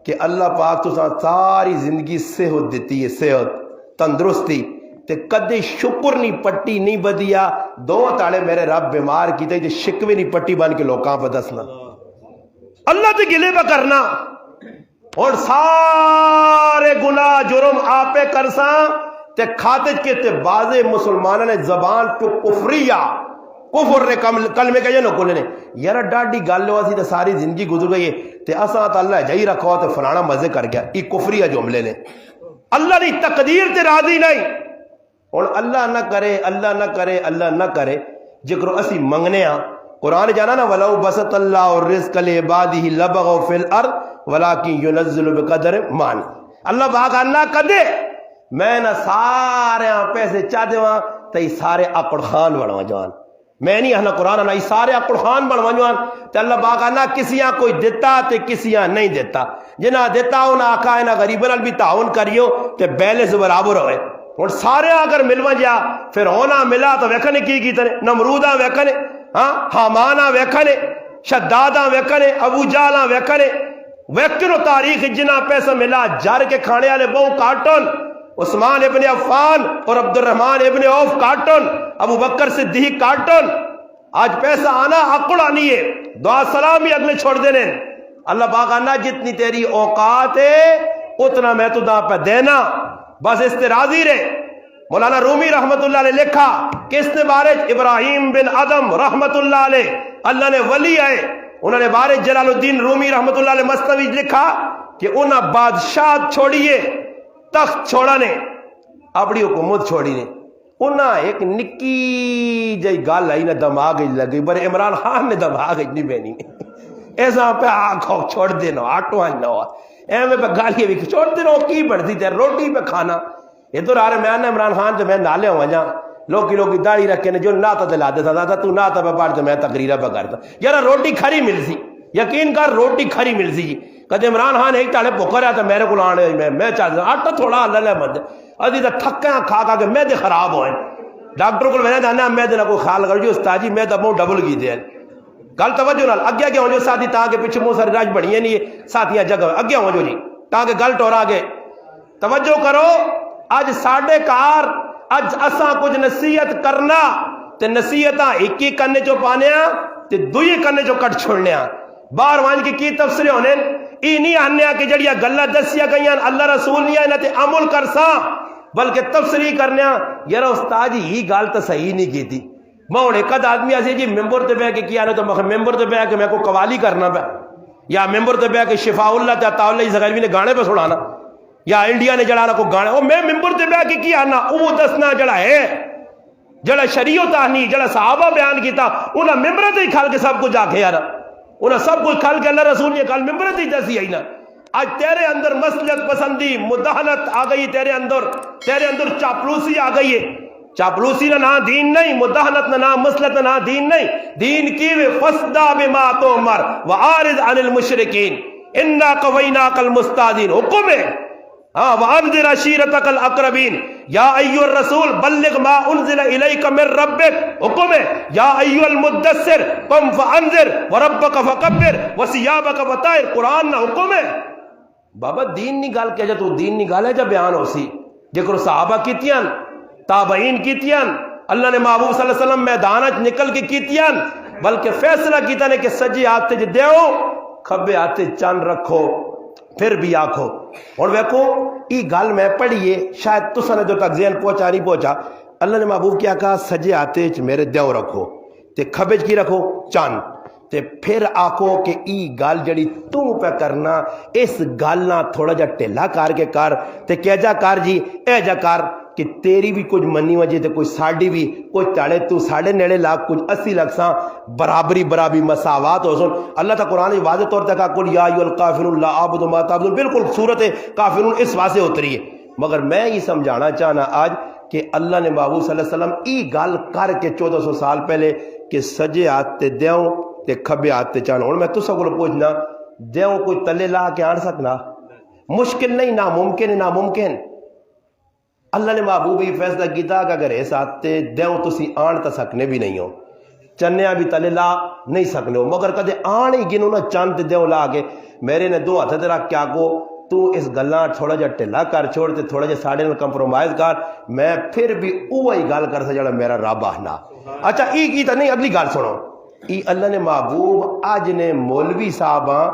S1: کہ اللہ پاک تو ساری زندگی صحت دیتی ہے صحت تندرستی تے کدے شکر نہیں پٹی نہیں بدیا دو تاڑے میرے رب بیمار کی تے شکوے نہیں پٹی بن کے لوکاں پہ دسنا اللہ تے گلے پہ کرنا اور سارے گناہ جرم آپے کرساں تے کھاتے کے تے بازے مسلمانہ نے زبان پہ کفریہ کفر نے کلمے کہے نا کلے نے یار ڈاڈی گل ہوا سی تے ساری زندگی گزر گئی تے اساں تے اللہ جائی رکھو تے فلانا مزے کر گیا یہ کفریہ جملے نے اللہ نے تقدیر تے راضی نہیں اور اللہ نہ کرے اللہ نہ کرے اللہ نہ کرے جکر اسی منگنے ہاں قرآن جانا نا وَلَوْ بَسَطَ اللَّهُ الرِّزْقَ لِعِبَادِهِ لَبَغَوْا فِي الْأَرْضِ وَلَكِنْ يُنَزِّلُ بِقَدْرٍ مَّا اللہ باغ اللہ کدے میں نہ سارے پیسے چاہ دے وہاں تے سارے اکڑ خان بڑھوا جوان میں نہیں اہنا قرآن نہ سارے اکڑ خان بڑھوا جوان تے اللہ باغ اللہ کسیاں کوئی دیتا تے کسیاں نہیں دیتا جنہ دیتا ہو نہ آقا ہے نہ غریبن بھی تعاون کریو تے بیلنس برابر ہوئے اور سارے اگر ملوا جا پھر ہونا ملا تو ویکھنے کی تنے نمروداں ویکھنے ہاں حامانہ ویکھنے شداداں ویکھنے ابو جہلاں ویکھنے ویکھنو تاریخ جنہ پیسہ ملا جار کے کھانے والے بہو کارٹون عثمان ابن عفان اور عبد الرحمن ابن عوف کارٹون ابو بکر صدیق کارٹون آج پیسہ آنا اکڑ آنی ہے دعا سلام ہی اگلے چھوڑ دینے اللہ پاک آنا جتنی تیری اوقات ہے اتنا میں تو دا پہ دینا بس اس سے راضی رہے مولانا رومی رحمت اللہ علیہ لکھا کس نے بارج ابراہیم بن ادم رحمت اللہ علیہ اللہ نے ولی آئے انہوں نے بارج جلال الدین رومی رحمت اللہ علیہ مستوی لکھا کہ انہاں بادشاہ چھوڑیے تخت چھوڑا نے اپنی حکومت چھوڑی نے انہاں ایک نکی جائی گال آئی نہ دماغ لگی بر عمران خان نے دماغ نہیں بینی ایسا پہ آنکھوں چھوڑ دینا آٹو آج نہ ہوا ایمیں پہ گالیے بھی چھوڑ دینا کی بڑھتی تھے روٹی پہ کھانا یہ تو رہا رہے میں آنا عمران خان تو میں نالے ہوں جا لوکی داڑھی رکھے نے جو ناتا دلا دیتا تھا تو ناتا پہ پاڑتا میں تقریرہ پہ کرتا یار روٹی کھری مل سی یقین کر روٹی کھری مل سی کہتے عمران خان ایک تاڑے پکر رہا تھا میرے کو لانے میں چاہتا ہوں آٹا تھوڑا اللہ لے مد ادھی تو تھکیاں کھا کے میں دے خراب ہوئے ڈاکٹر کو میں نے جانا میں دے نہ کوئی خیال کر جو استاجی میں تو ڈبل کی دے گل توجہ نال اگے ہوں جو ساتھی تاکہ پیچھے منہ ساری راج بڑھیے نہیں ساتھیاں جگہ اگے ہوں جو جی تاکہ گل ٹورا گے توجہ کرو اج ساڈے کار اج اساں کچھ نصیحت کرنا تے نصیحتاں ایک ہی کرنے چو پانے تے دوئی کرنے چو کٹ چھوڑنے باہر وانج کی تفسیر ہونے ای نہیں آنے کہ جڑیاں گلہ دسیا گئیاں اللہ رسول نہیں آنے تے عمل کرساں بلکہ تفسیری کرنے یار استاد ہی گال تو صحیح نہیں کی تھی میں ہوں ایک آدمی ایسے جی ممبر تے بہ کے کیا نا تو ممبر تے بہ کے میں کو قوالی کرنا پہ یا ممبر تے بہ کے شفاء اللہ تے عطا اللہ زغیروی نے گانے پہ سڑانا یا انڈیا نے جڑانا کو گانے وہ میں ممبر تے بہ کے کیا نا وہ دسنا جڑا ہے جڑا شریعت آنی جڑا صحابہ بیان کیتا انہاں ممبر تے کھل کے سب کچھ آکھے یار انہاں سب کچھ کھل کے اللہ رسول نے کل ممبر تے دسی آئی نا آج تیرے اندر مسلط پسندی مداہنت آ گئی تیرے اندر چاپلوسی آ گئی ہے چاپلوسی نہ دین نہیں مداہنت نہ مسلط نہ دین نہیں دین کی فصدع بما تؤمر وعارض عن المشرکین انا قویناک المستعذین حکم ہے ہاں وانذر عشیرتک الاقربین یا ایھا الرسول بلغ ما انزل الیک من ربک حکم ہے یا ایھا المدثر قم فانذر وربک فکبر وثیابک فطہر قرآن نہ حکم ہے بابا دین نہیں گل کہ جا تو دین نہیں گل ہے جا بیان ہو سی جکر صحابہ کیتیاں تابعین کیتیاں اللہ نے محبوب صلی اللہ علیہ وسلم میدان وچ نکل کے کیتیاں بلکہ فیصلہ کیتا نے کہ سجے ہاتھ تے دیو کھبے ہاتھ چند رکھو پھر بھی آکھو اور ویکھو ای گل میں پڑھیے شاید تساں نے جو تک ذہن پہنچا نہیں پہنچا اللہ نے محبوب کیا کہا سجے ہاتھ وچ میرے دیو رکھو تے کھبے کی رکھو چند تے پھر آکھو کہ ای گل جڑی تو پہ کرنا اس گل نہ تھوڑا جا ٹھلا کر کے کر تے کہہ جا کر جی اے جا کر کہ تیری بھی کچھ منی وجہ تے کوئی ساڑی بھی کوئی تاڑے تو 9.5 لاکھ کچھ 80 لاکھ ساں برابری مساوات ہو سن اللہ تا قرآن واضح طور تک قل یا ایھا الکافرون لا اعبد ما تعبدون بالکل صورت کافرون اس واسطے اتری ہے مگر میں یہ سمجھانا چاہنا آج کہ اللہ نے محبوب صلی اللہ علیہ وسلم ای گل کر کے 1400 سال پہلے کہ سجے ہاتھ تے دیوں تے کھبے ہاتھ تے چان ہن میں تساں کول پوچھنا دیوں کوئی تلے لا کے آن سکنا مشکل نہیں ناممکن اللہ نے محبوب ہی فیصلہ کیتا کہ اگر اس ہاتھ تے دیوں تسی آن تا سکنے بھی نہیں ہو چنیا بھی تلے لا نہیں سکنے ہو مگر کدے آن ہی گنو نہ چند تے دیوں لا کے میرے نے 2 ہاتھ تے رکھ کیا کو تو اس گلاں تھوڑا جا ٹھلا کر چھوڑ تے تھوڑا جا ساڑے نال کمپرومائز کر میں پھر بھی اوہی گل کر سا جڑا میرا رب آہنا اچھا ای کیتا نہیں اگلی گل سنو ای اللہ نے محبوب آج نے مولوی صاحباں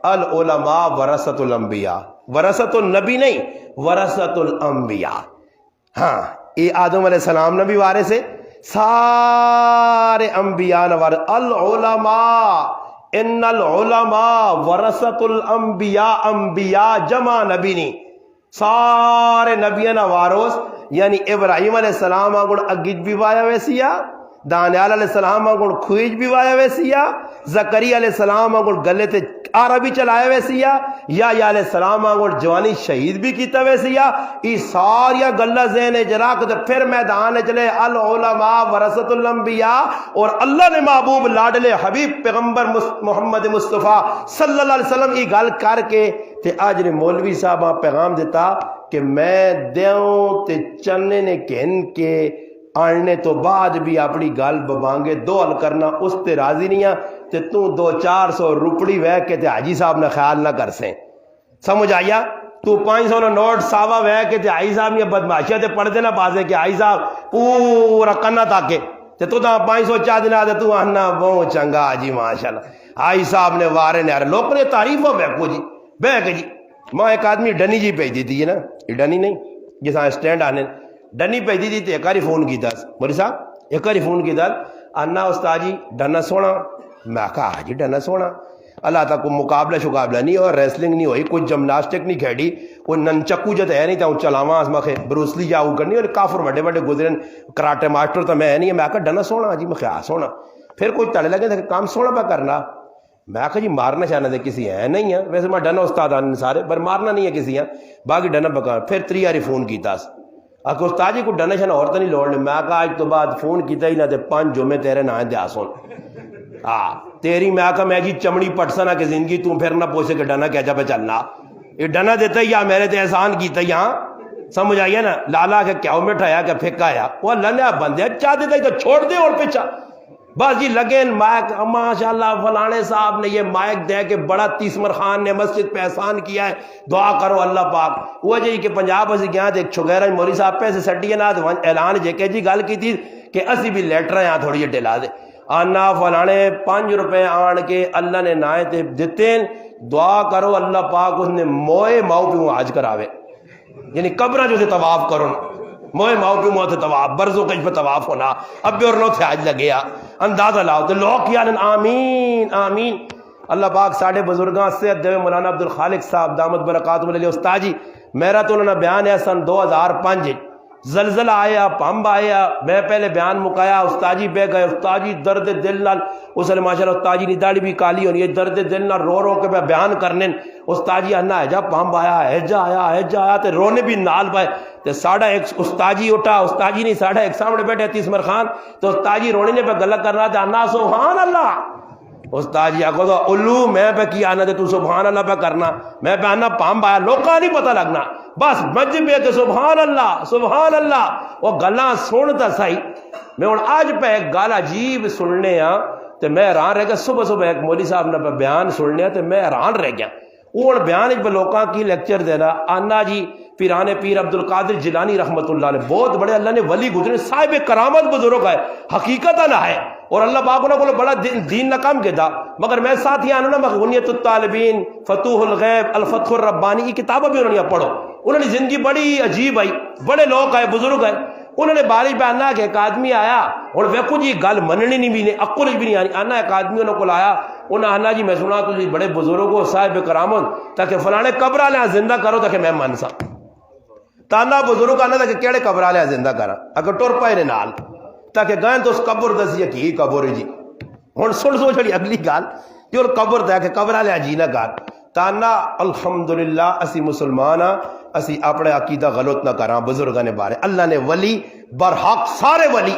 S1: العلماء ورثۃ الانبیاء ورثۃ النبی نہیں ورثۃ الانبیاء ہاں یہ آدم علیہ السلام نے بھی وارث ہے سارے انبیاء نے وارث العلماء ان العلماء ورثۃ الانبیاء انبیاء جمع نبی نہیں سارے نبیاں نے وارث یعنی ابراہیم علیہ السلام آگوڑ اگیج بھی وایا ویسیا دانیال علیہ السلام آگوڑ کھویج بھی وایا ویسیا زکریا علیہ السلام آگوڑ گلے تے عربی چلایا ویسیا یا علیہ السلام آگوڑ جوانی شہید بھی کیتا ویسیا ای ساریا گلہ ذہن جراک تے پھر میدان چلے العلماء ورثۃ الانبیاء اور اللہ نے محبوب لاڈلے حبیب پیغمبر محمد مصطفیٰ صلی اللہ علیہ وسلم ای گل کر کے تے آج نے مولوی صاحب پیغام دیتا کہ میں دیوں تے چنے نے کہن کے آنے تو بعد بھی اپنی گل ببانگے 2 حل کرنا اس تے راضی نہیں ہیں تے تو 200-400 روپڑی وے کے تے حاجی صاحب نے خیال نہ کر سیں سمجھ آیا تو 500 نے نوٹ ساوا وے کے تے حاجی صاحب نے بدماشیاں تے پڑھ دینا بازے کہ حاجی صاحب پورا کنا تاکے تے تو 500 چاہ دینا تے تو آنا بہت چنگا حاجی ماشاءاللہ حاجی صاحب نے وارے نے آرے لوگ نے تعریف ہو بیکو جی بیک جی ماں ایک آدمی ڈنی جی پہی دیتی ہے نا یہ ڈنی نہیں جیسا اسٹینڈ آنے ڈنی پہ دی تے ایک ہی فون کیتا مولی صاحب ایک ہی فون کیتا انا استاد جی ڈنا سونا میں کہا جی ڈنا سونا اللہ تعالیٰ کوئی مقابلہ نہیں اور ریسلنگ نہیں ہوئی کوئی جمناسٹک نہیں کھیڑی کوئی ننچکو جت ہے نہیں تو چلاواں اس مکھے بروسلی جاؤ کرنی اور کافر بڑے بڑے گزرن کراٹے ماسٹر تو میں نہیں ہے میں کہا ڈنا سونا جی میں کہا سونا پھر کوئی تڑے لگے تھے کام سونا پہ کرنا میں کہا جی مارنا چاہنا تھے کسی ہے نہیں ہے ویسے میں ڈنا استاد آنے سارے پر مارنا نہیں ہے کسی ہے باقی ڈنا پکا پھر 3 بار فون کیتا آخر استاد جی کو ڈنا شنا اور تو نہیں لوڑ میں کہا آج تو بعد فون کیتا ہی نہ تے 5 جمعے تیرے نہ دیا سن تیری میں کہا میں جی چمڑی پٹسا نہ کہ زندگی تم پھر نہ پوچھے کہ ڈنا کیا جا پہ چلنا یہ ڈنا دیتا ہی یا میرے تے احسان کیتا ہی ہاں سمجھ آئیے نا لالا کہ کیا مٹھایا کہ پھینکا یا وہ اللہ نے بندے چاہ دیتا ہی تو چھوڑ دے اور پیچھا بس جی لگے مائک ماشاءاللہ فلانے صاحب نے یہ مائک دے کہ بڑا تیسمر خان نے مسجد پہ احسان کیا ہے دعا کرو اللہ پاک وہ جی کہ پنجاب اسی گیا تھے ایک چھگیرہ مولی صاحب پہ سے سٹی نا اعلان جے کہ جی گل کی تھی کہ اسی بھی لیٹر ہیں تھوڑی جی ٹلا دے آنا فلانے 5 روپے آن کے اللہ نے نائے تے دیتے دعا کرو اللہ پاک اس نے موئے ماؤ پہ آج کراوے یعنی قبرہ جو سے طواف کرو موئے ماؤ پہ موت طواف برزوں کج پہ طواف ہونا اب بھی اور نو تھے آج لگیا اندازہ لاؤ تو لوگ کیا آمین آمین اللہ پاک ساڑھے بزرگاں سے دیو مولانا عبدالخالق صاحب دامت برکاتہ علیہ استاد جی میرا تو انہوں نے بیان ہے سن 2005 زلزلہ آیا، پمب آیا، میں پہلے بیان مکایا، استاد جی بہ گئے، استاد جی درد دل نال اس نے ماشاءاللہ استاد جی نے داڑھی بھی کالی ہونی ہے، درد دل نال رو رو کے میں بیان کرنے، استاد جی آنا ہے جا پمب آیا، ہیجا آیا تے رونے بھی نال پائے تے ساڑھا ایک استاد جی اٹھا، استاد جی نہیں ساڑھا ایک سامنے بیٹھے تیسمر خان، تو استاد جی رونے نے پہ گلہ کرنا تھا، انا سبحان اللہ، استاد جی آگو تو الو میں پہ کیا آنا تو سبحان اللہ پہ کرنا، میں پہ آنا پامب آیا، لوکاں نہیں پتہ لگنا، بس مجھ پہ کہ سبحان اللہ، وہ گلاں سنتا سائی، میں ہوں آج پہ ایک گال عجیب سننے ہاں، تو میں حیران رہ گیا، صبح ایک مولوی صاحب نے پہ بیان سننے ہاں، تو میں حیران رہ گیا، وہ بیان پہ لوکاں کی لیکچر دینا، آنا جی پیران پیر عبدالقادر جیلانی رحمت اللہ علیہ بہت بڑے اللہ نے ولی گزرے، صاحب کرامت بزرگ ہے، حقیقت نہ ہے، اور اللہ پاک نے بڑا دین نہ کام کیا، مگر میں ساتھ ہی آنا نا مغنیت الطالبین، فتوح الغیب، الفتح الربانی، یہ کتابیں بھی انہوں نے پڑھو، انہوں نے زندگی بڑی عجیب آئی، بڑے لوگ آئے، بزرگ آئے، انہوں نے بارش پہ آنا کہ ایک آدمی آیا اور ویکو جی گل مننی نہیں بھی نہیں، عقل بھی نہیں آنی، آنا ایک آدمی انہوں کو لایا، انہوں نے آنا جی میں سنا تو جی بڑے بزرگ ہو صاحب کرامت، تاکہ فلانے قبر والے زندہ کرو تاکہ میں من سا، تانا بزرگ آنا تھا کہ کیڑے قبر والے زندہ کرا، اگر ٹر پائے نے نال تاکہ گئے تو اس قبر دسی کہ قبر ہے جی، ہوں سن سو چھڑی اگلی گال کہ اور قبر تھا کہ قبر والے جی نہ کر، تانا الحمدللہ اسی مسلمان ہاں، اسی اپنے عقیدہ غلط نہ کراں بزرگاں نے بارے، اللہ نے ولی برحق سارے ولی،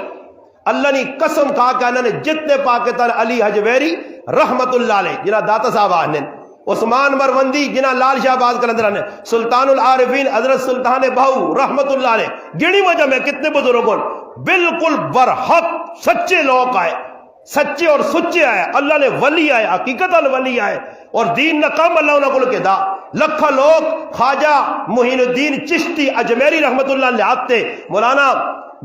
S1: اللہ نے قسم کھا کہ اللہ نے جتنے پاکستان علی حجویری رحمت اللہ علیہ جنہ داتا صاحب آنے، عثمان مروندی جنہ لال شاہ باز کلندر آنے، سلطان العارفین حضرت سلطان بہو رحمت اللہ علیہ، گنی وجہ میں کتنے بزرگوں بالکل برحق سچے لوگ آئے، سچے اور سچے آئے، اللہ نے ولی آئے، حقیقت ولی آئے، اور دین نہ کم اللہ انہوں کو کے دا، لکھا لوگ خواجہ محین الدین چشتی اجمیری رحمت اللہ علیہ آتے، مولانا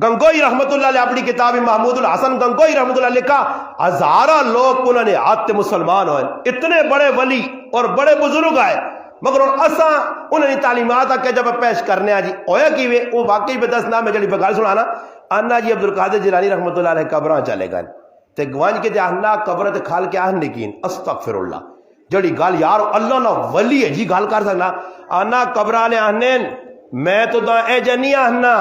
S1: گنگوئی رحمت اللہ علیہ اپنی کتاب محمود الحسن گنگوئی رحمت اللہ علیہ کا ہزارہ لوگ انہوں نے آتے مسلمان ہوئے، اتنے بڑے ولی اور بڑے بزرگ آئے، مگر اساں انہوں نے تعلیمات آکے جب پیش کرنے آجی ہویا کی وہ واقعی پہ دس نام ہے جڑی بگال سنانا، آنا جی عبدالقادر جیلانی رحمت اللہ علیہ قبران چلے گئے تے گوانج کے جہنہ قبرت کھال کے آہن نکین استغفر اللہ جڑی گال یار اللہ نہ ولی ہے جی گال کر سکنا، آنا قبران آہنین میں تو دا اے جنی آہنا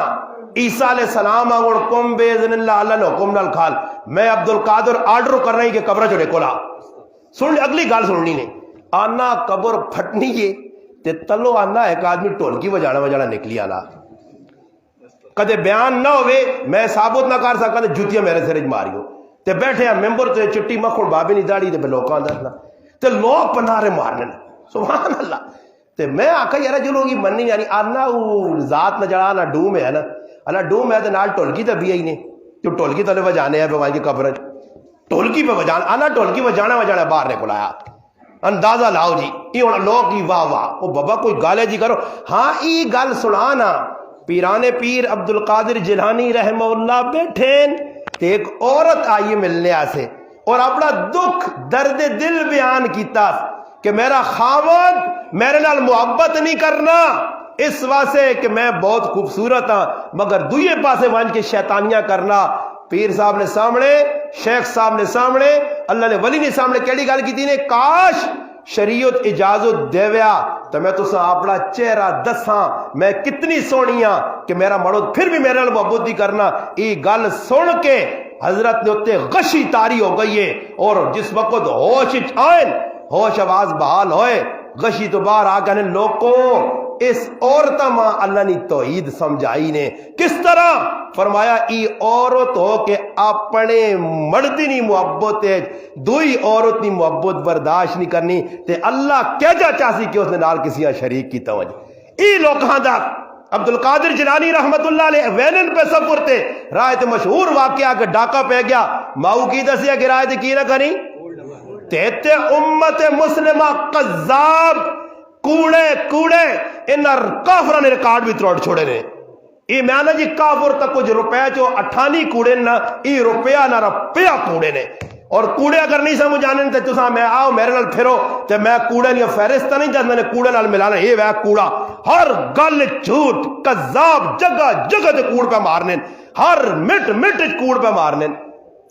S1: عیسیٰ علیہ السلام آگوڑ کم بیزن اللہ اللہ نے حکم نال کھال، میں عبدالقادر آرڈر کر رہی کہ قبرہ جڑے کولا سن اگلی گال سننی نے، آنا قبر پھٹنی ہے تے تلو آنا ایک آدمی ٹول کی وجانا نکلی آنا، کدے بیان نہ ہوئے میں ثابت نہ کر سکا تے جوتیاں میرے سرج ماری ہو تے بیٹھے ہیں ممبر تے چٹی مکھڑ بابے نہیں داڑی تے پہ لوکاں دسنا تے لوگ پنارے مارنے سبحان اللہ، تے میں آکھا یارا جو لوگی مننی یعنی آنا ذات نہ جڑا نہ ڈوم ہے نا، اللہ ڈوم ہے تے نال ٹولکی تے بھی آئی نے جو ٹولکی تلے وجانے ہیں پہ وہاں کی قبر ٹولکی پہ وجانا، آنا ٹولکی وجانا باہر نے کھلایا، اندازہ لاؤ جی یہ ہونا لوگ کی واہ واہ او بابا کوئی گالے جی کرو، ہاں ای گال سنانا پیران پیر عبدالقادر جیلانی رحمہ اللہ بیٹھین تے ایک عورت آئیے ملنے آسے اور اپنا دکھ درد دل بیان کیتا کہ میرا خاوند میرے نال محبت نہیں کرنا اس واسطے کہ میں بہت خوبصورت ہاں، مگر دوئے پاسے وانج کے شیطانیاں کرنا، پیر صاحب نے سامنے شیخ صاحب نے سامنے اللہ نے ولی نے سامنے کیڑی گل کی نے، کاش شریعت اجازت دیویا تو میں تو اپنا چہرہ دساں میں کتنی سونی ہاں کہ میرا مرد پھر بھی میرے نال محبت نہیں کرنا، یہ گل سن کے حضرت نے اتنے غشی تاری ہو گئی ہے، اور جس وقت ہوش آئین ہوش آواز بحال ہوئے غشی تو باہر آ گئے لوگوں اس عورت ماں اللہ نے توحید سمجھائی نے کس طرح فرمایا ای عورت ہو کہ اپنے مردی نی محبت ہے دوئی عورت نی محبت برداشت نہیں کرنی تے اللہ کیا جا چاہسی کہ اس نے نال کسی شریک کی توجہ ای لوگاں دا عبدالقادر جیلانی رحمت اللہ علیہ وینن پہ سفر تے رائے تے مشہور واقعہ کہ ڈاکہ پہ گیا ماؤ کی دسیا کہ رائے تے کی نہ کریں تیتے امت مسلمہ قذاب کوڑے ان کافرہ نے ریکارڈ بھی تروڑ چھوڑے نے ای میانا جی کافر تک کچھ روپے چو 98 کوڑے نا ای روپیہ نہ روپیہ کوڑے نے اور کوڑے اگر نہیں سمجھ آنے تے تو میں آؤ میرے نال پھرو تے میں کوڑے نہیں فہرستہ نہیں جاتا نے کوڑے نال ملانا یہ وہ کوڑا ہر گل جھوٹ قذاب جگہ جگہ تے کوڑ پہ مارنے ہر مٹ کوڑ پہ مارنے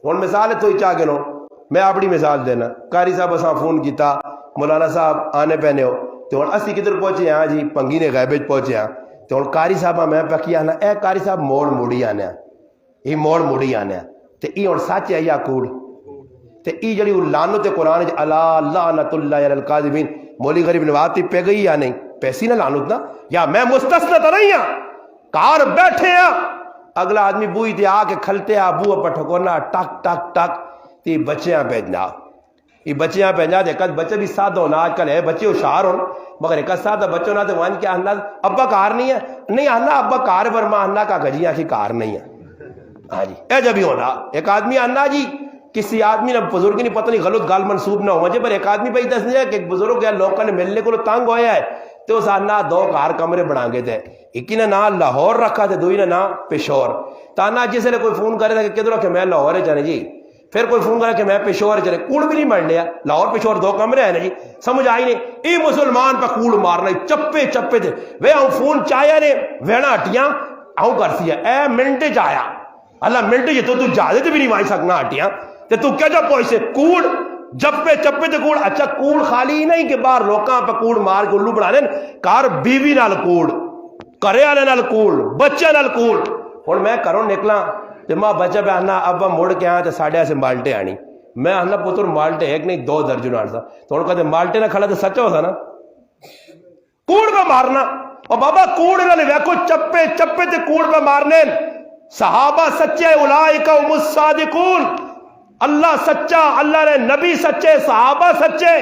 S1: ہن مثال تو ہی چاہ گنو میں اپنی مثال دینا قاری صاحب اساں فون کیتا مولانا صاحب آنے پہنے ہو تو ہن اسی کدھر پہنچے ہاں جی پنگی نے غیبے پہنچے ہاں
S2: تو ہوں قاری صاحب میں پکی آنا اے قاری صاحب موڑ مڑی آنے یہ موڑ مڑی آنے تو یہ ہوں سچ ہے یا کوڑ تو یہ جڑی لعنت قرآن الا لعنت اللہ علی الکاذبین مولی غریب نواز تی پہ گئی یا نہیں پیسی نہ لعنت نا یا میں مستثنا تو نہیں ہاں کار بیٹھے ہیں اگلا آدمی بوئی تے آ کے کھلتے آ بو پر ٹھکونا ٹک ٹک ٹک تی بچیاں بھیجنا یہ بچیاں بھیجنا دے کد بچے بھی سادہ ہونا آج کل ہے بچے ہوشیار ہوں مگر ایک سادہ بچوں نہ تو وان کیا ہننا ابا کار نہیں ہے نہیں ہننا ابا کار ورما ہننا کا گجیاں کی کار نہیں ہے ہاں جی اے جب ہی ہونا ایک آدمی ہننا جی کسی آدمی نے بزرگ نہیں پتہ نہیں غلط گال منسوب نہ ہو مجھے پر ایک آدمی پہ دس دیا کہ ایک بزرگ گیا لوگوں نے ملنے کو تنگ ہویا ہے تو اس آنا دو کار کمرے بنا گئے تھے ایک نے نام لاہور رکھا تھے دوئی نے نام پشور تانا جس نے کوئی فون کرے تھا کہ کدھر کہ میں لاہور ہے جانے جی پھر کوئی فون کرا کہ میں پشور چلے کوڑ بھی نہیں مار لیا لاہور پشور دو کمرے ہیں نا جی سمجھ آئی نہیں ای مسلمان پہ کوڑ مارنا چپے چپے تھے وہ ہوں فون چاہیا نے وینا ہٹیاں ہوں کر سی اے منٹ چایا اللہ منٹ جی تو جادے تو بھی نہیں مائی سکنا ہٹیاں تے تو کیا جب پوچھے کوڑ جپے چپے تے کوڑ اچھا کوڑ خالی نہیں کہ باہر لوکاں پہ کوڑ مار کے الو بنا لین کار بیوی نال کوڑ کرے والے نال کوڑ بچے نال کوڑ ہن میں کروں نکلا تے ماں بچہ پہ آنا ابا مڑ کے آیا تے ساڑھے ایسے مالٹے آنی میں آنا پتر مالٹے ایک نہیں دو درجن آنسا تو انہوں کہتے مالٹے نہ کھلا تو سچا ہوتا نا کوڑ پہ مارنا اور بابا کوڑ نہ لے ویکو چپے چپے تے کوڑ پہ مارنے صحابہ سچے اولئک هم الصادقون اللہ سچا اللہ نے نبی سچے صحابہ سچے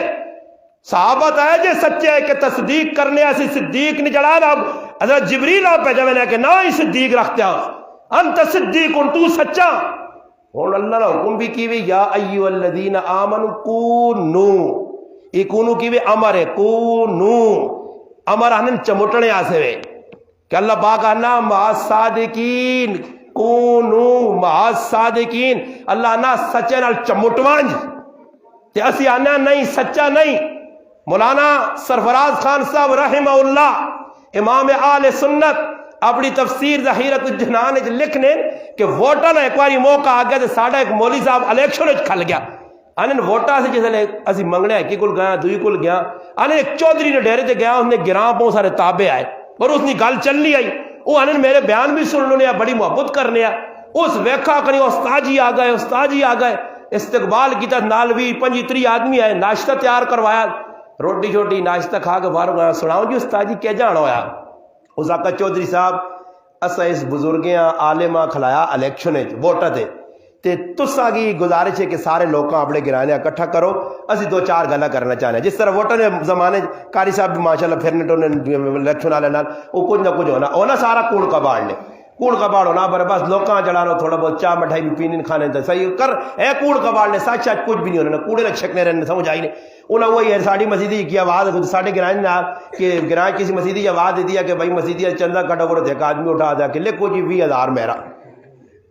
S2: صحابہ تو ہے جے سچے کہ تصدیق کرنے ایسی صدیق نہیں چڑھا اب حضرت جبریل آپ پہ جب کہ نہ ہی صدیق رکھتے ہیں انت صدیق تو سچا اور اللہ نے حکم بھی کی ہوئی یا ایو الذین آمنوا کونو یہ کونو کی ہوئی امر ہے کونو امر ہنن چمٹنے آسے ہوئے کہ اللہ پاک آنا مع صادقین کونو مع صادقین اللہ آنا سچے نال چمٹوانج تے اسی آنا نہیں سچا نہیں مولانا سرفراز خان صاحب رحمہ اللہ امام آل سنت اپنی تفسیر ظہیرت الجنان لکھنے کہ ووٹا نہ ایک باری موقع آ گیا تو ساڑھا ایک مولی صاحب الیکشن کھل گیا انہیں ووٹا سے جیسے اسی منگنے ہے کی کل گیا دوئی کل گیا انہیں ایک چودھری نے ڈیرے تے گیا اس نے گراں پوں سارے تابے آئے اور اس نے گل چل لی آئی وہ انہیں میرے بیان بھی سن لنے بڑی محبت کرنے اس ویکھا کنی استاد جی آ گئے استاد جی آ گئے استقبال کی تا نالوی 25-30 آدمی آئے ناشتہ تیار کروایا روٹی چھوٹی ناشتہ کھا کے باہر گیا سناؤ جی استاد جی کیا جانا ہویا اس آقا چودھری صاحب اسا اس بزرگیاں عالمہ کھلایا الیکشن ووٹا تے تسا کی گزارش ہے کہ سارے لوگاں اپنے گرانے اکٹھا کرو اسی 2-4 گلا کرنا چاہنے جس طرح ووٹا نے زمانے قاری صاحب بھی ماشاءاللہ پھرنے ٹونے الیکشن والے نال وہ کچھ نہ کچھ ہونا سارا کوڑ کباڑ لے کوڑ کباڑ ہونا پر بس لوکاں چڑھانو تھوڑا بہت چاہ مٹھائی بھی پینی کھانے تھا صحیح کر اے کوڑ کباڑ لے سچ سچ کچھ بھی نہیں ہونا کوڑے نہ چھکنے رہنے سمجھ آئی نہیں انہوں وہی ہے ساڑھی مسیدی کی آواز ساڑھے گرائن نے کہ گرائن کسی مسیدی کی آواز دے دیا کہ بھائی مسیدی چندہ کٹا کرو تھے ایک آدمی اٹھا دیا کہ لکھو جی 20,000 میرا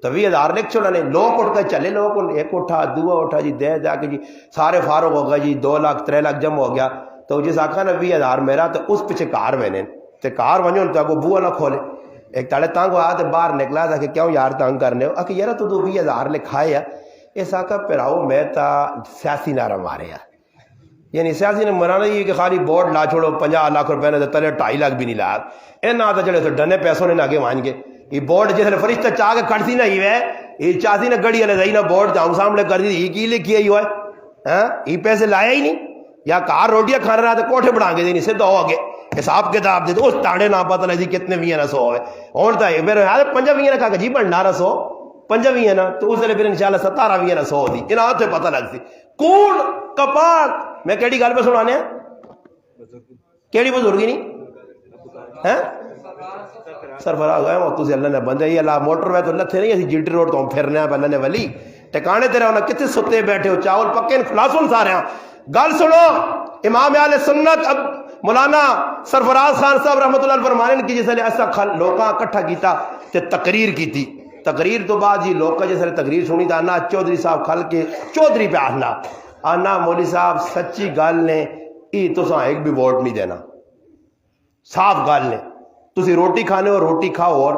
S2: تو 20,000 لکھ چھوڑا نہیں لوگ اٹھ کر چلے لوگ ایک اٹھا دوا اٹھا جی دے دیا کہ جی سارے فارغ ہو گئے جی 2 لاکھ 3 لاکھ جمع ہو گیا تو جس آخا نا 20,000 میرا تو اس پیچھے کار میں تے کار ونجو تو کو بوا نہ کھولے ایک تاڑے تانگ ہوا تو باہر نکلا تھا کہ کیوں یار تانگ کرنے ہو کہ یار تو 20,000 لکھائے ہے اس آقا پھراؤ میں تا سیاسی نعرہ مارے ہے یعنی سیاسی نے منانا یہ کہ خالی بورڈ لا چھوڑو 50 لاکھ روپے نے تلے 2.5 لاکھ بھی نہیں لایا اے نہ تو چلے تو ڈنے پیسوں نے آگے وہاں گے یہ بورڈ جیسے فرشتہ چاہ کے کٹتی نہ ہی ہے یہ چاہتی نہ گڑی ہے نہ بورڈ جاؤں سامنے کر دی یہ کی لکھی ہے یہ پیسے لایا ہی نہیں یا کار روٹیاں کھانا رہا تو کوٹھے بڑھا کے دینی سیدھا ہو آگے حساب کتاب دے تو اس تاڑے نہ پتہ لگی کتنے بھی ہے نا 100 ہے اور تا ہے پھر یار 5 بھی ہے نا کہا جی بننا 100 5 بھی ہے نا تو اس نے پھر انشاءاللہ 17 بھی ہے نا 100 دی انہاں تو پتہ لگتی کوڑ کپاک میں کیڑی گل پہ سنانے ہیں کیڑی بزرگی نہیں ہیں سرفراز ہے وہ تسی اللہ نے بندے ہی اللہ موٹر وے تو لتھے نہیں اسی جلٹی روڈ تو ہم پھرنے ہیں اللہ نے ولی ٹکانے تیرے ہونا کتنے ستے بیٹھے ہو چاول پکے خلاصون سارے ہیں گل سنو امام اہل سنت اب مولانا سرفراز خان صاحب رحمۃ اللہ فرمانے کی جس نے ایسا لوکاں اکٹھا کیتا تے تقریر کی تھی تقریر تو بعد جی لوکاں جس نے تقریر سنی تھا آنا چودھری صاحب کھل کے چودھری پہ آنا مولوی صاحب سچی گل نے ای تو ایک بھی ووٹ نہیں دینا صاف گل نے تسی روٹی کھانے ہو روٹی کھاؤ اور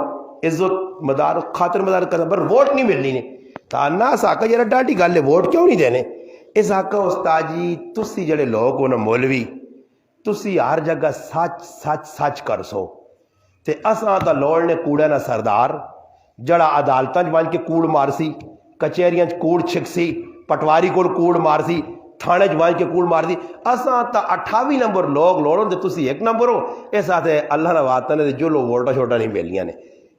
S2: عزت مدار خاطر مدار کرنا پر ووٹ نہیں ملنی نے تو آنا ساکا جرا ڈاٹی گل ہے ووٹ کیوں نہیں دینے اس آقا استاد جی تسی جڑے لوگ ہو نا مولوی تسی ہر جگہ سچ سچ سچ کر سو تے اساں تا لوڑ نے کوڑے نا سردار جڑا عدالتاں وچ ون کے کوڑ مارسی، کچہریاں چ کوڑ چھکسی، پٹواری کول کوڑ مارسی، تھانے چ ون کے کوڑ مارسی، اساں تا 28 نمبر لوگ لوڑوں تے تسی 1 نمبر ہو۔ اس آتے اللہ نے وعدہ نے جو لو ووٹاں چھوٹا نہیں ملیاں نے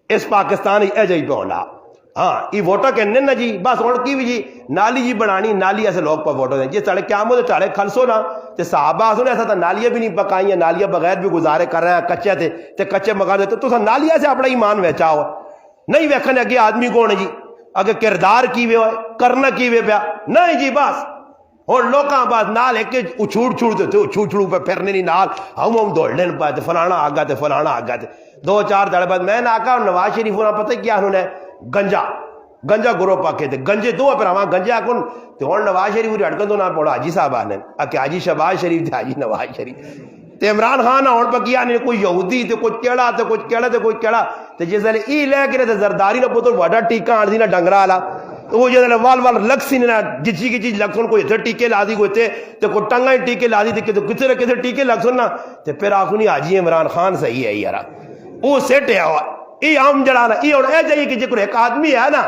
S2: اس پاکستان اے جائی پہ ہونا۔ ہاں یہ ووٹاں کہنے نا جی بس ہوں کی بھی جی نالی جی بنانی، نالی ایسے لوگ پہ ووٹاں دیں جی سڑے قیامت تے چاڑے کھلسو نا تے صحابہ آسو نے ایسا تا نالیاں بھی نہیں پکائیں، نالیاں بغیر بھی گزارے کر رہے ہیں کچے تے کچے مکان دے تو نالیاں سے اپنا ایمان ویچا ہوا نہیں ویکھنے اگے آدمی کون ہے جی، اگے کردار کیوے ہوئے کرنا کیوے پیا نہیں جی بس ہوں لوکاں بعد نال ایک اچھوڑ چھوڑ پہ پھرنے نہیں نال ہم دوڑنے پائے تے فلانا آگا تے فلانا آگا تے 2-4 دڑ بعد میں نے آکا نواز شریف ہونا پتہ کیا انہوں نے گنجا گرو پاکے تے گنجے دو پراواں گنجے آکن تے ہن نواز شریف دی اٹکن تو نہ پڑا حاجی صاحب آنے اکے حاجی شہباز شریف تے حاجی نواز شریف تے عمران خان ہن پہ کیا نہیں کوئی یہودی تے کوئی کیڑا تے کوئی کیڑا تے کوئی کیڑا تے جس ویلے ای لے کے تے زرداری نہ پتر وڈا ٹیکا آن دی نہ ڈنگرا والا وہ جس ویلے وال لکسی نہ جچی کی چیز لکسن کوئی اتنے ٹیکے لا دی کوئی تے کوئی ٹنگا ٹیکے لا دی تے کسے ٹیکے لکسن نا تے پھر آخونی حاجی عمران خان صحیح ہے یارا وہ سیٹ ہے یہ عام جڑانا یہ ہوں یہ چاہیے کہ جی ایک آدمی ہے نا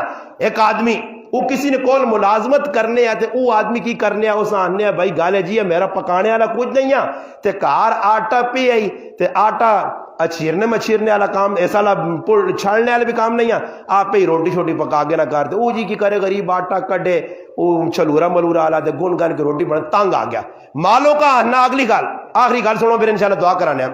S2: ایک آدمی وہ کسی نے کول ملازمت کرنے آتے وہ آدمی کی کرنے آ اس آنے بھائی گالے جی میرا پکانے والا کچھ نہیں ہے تے کار آٹا پی آئی تے آٹا اچھیرنے مچھیرنے والا کام ایسا چھڑنے والا بھی کام نہیں ہے آپ ہی روٹی چھوٹی پکا کے نہ کرتے وہ جی کی کرے غریب آٹا کڈے وہ چھلورا ملورا والا تے گن گن کے روٹی بنا تنگ آ گیا مالوں کا آنا اگلی گل آخری گل سنو پھر انشاءاللہ دعا کرانے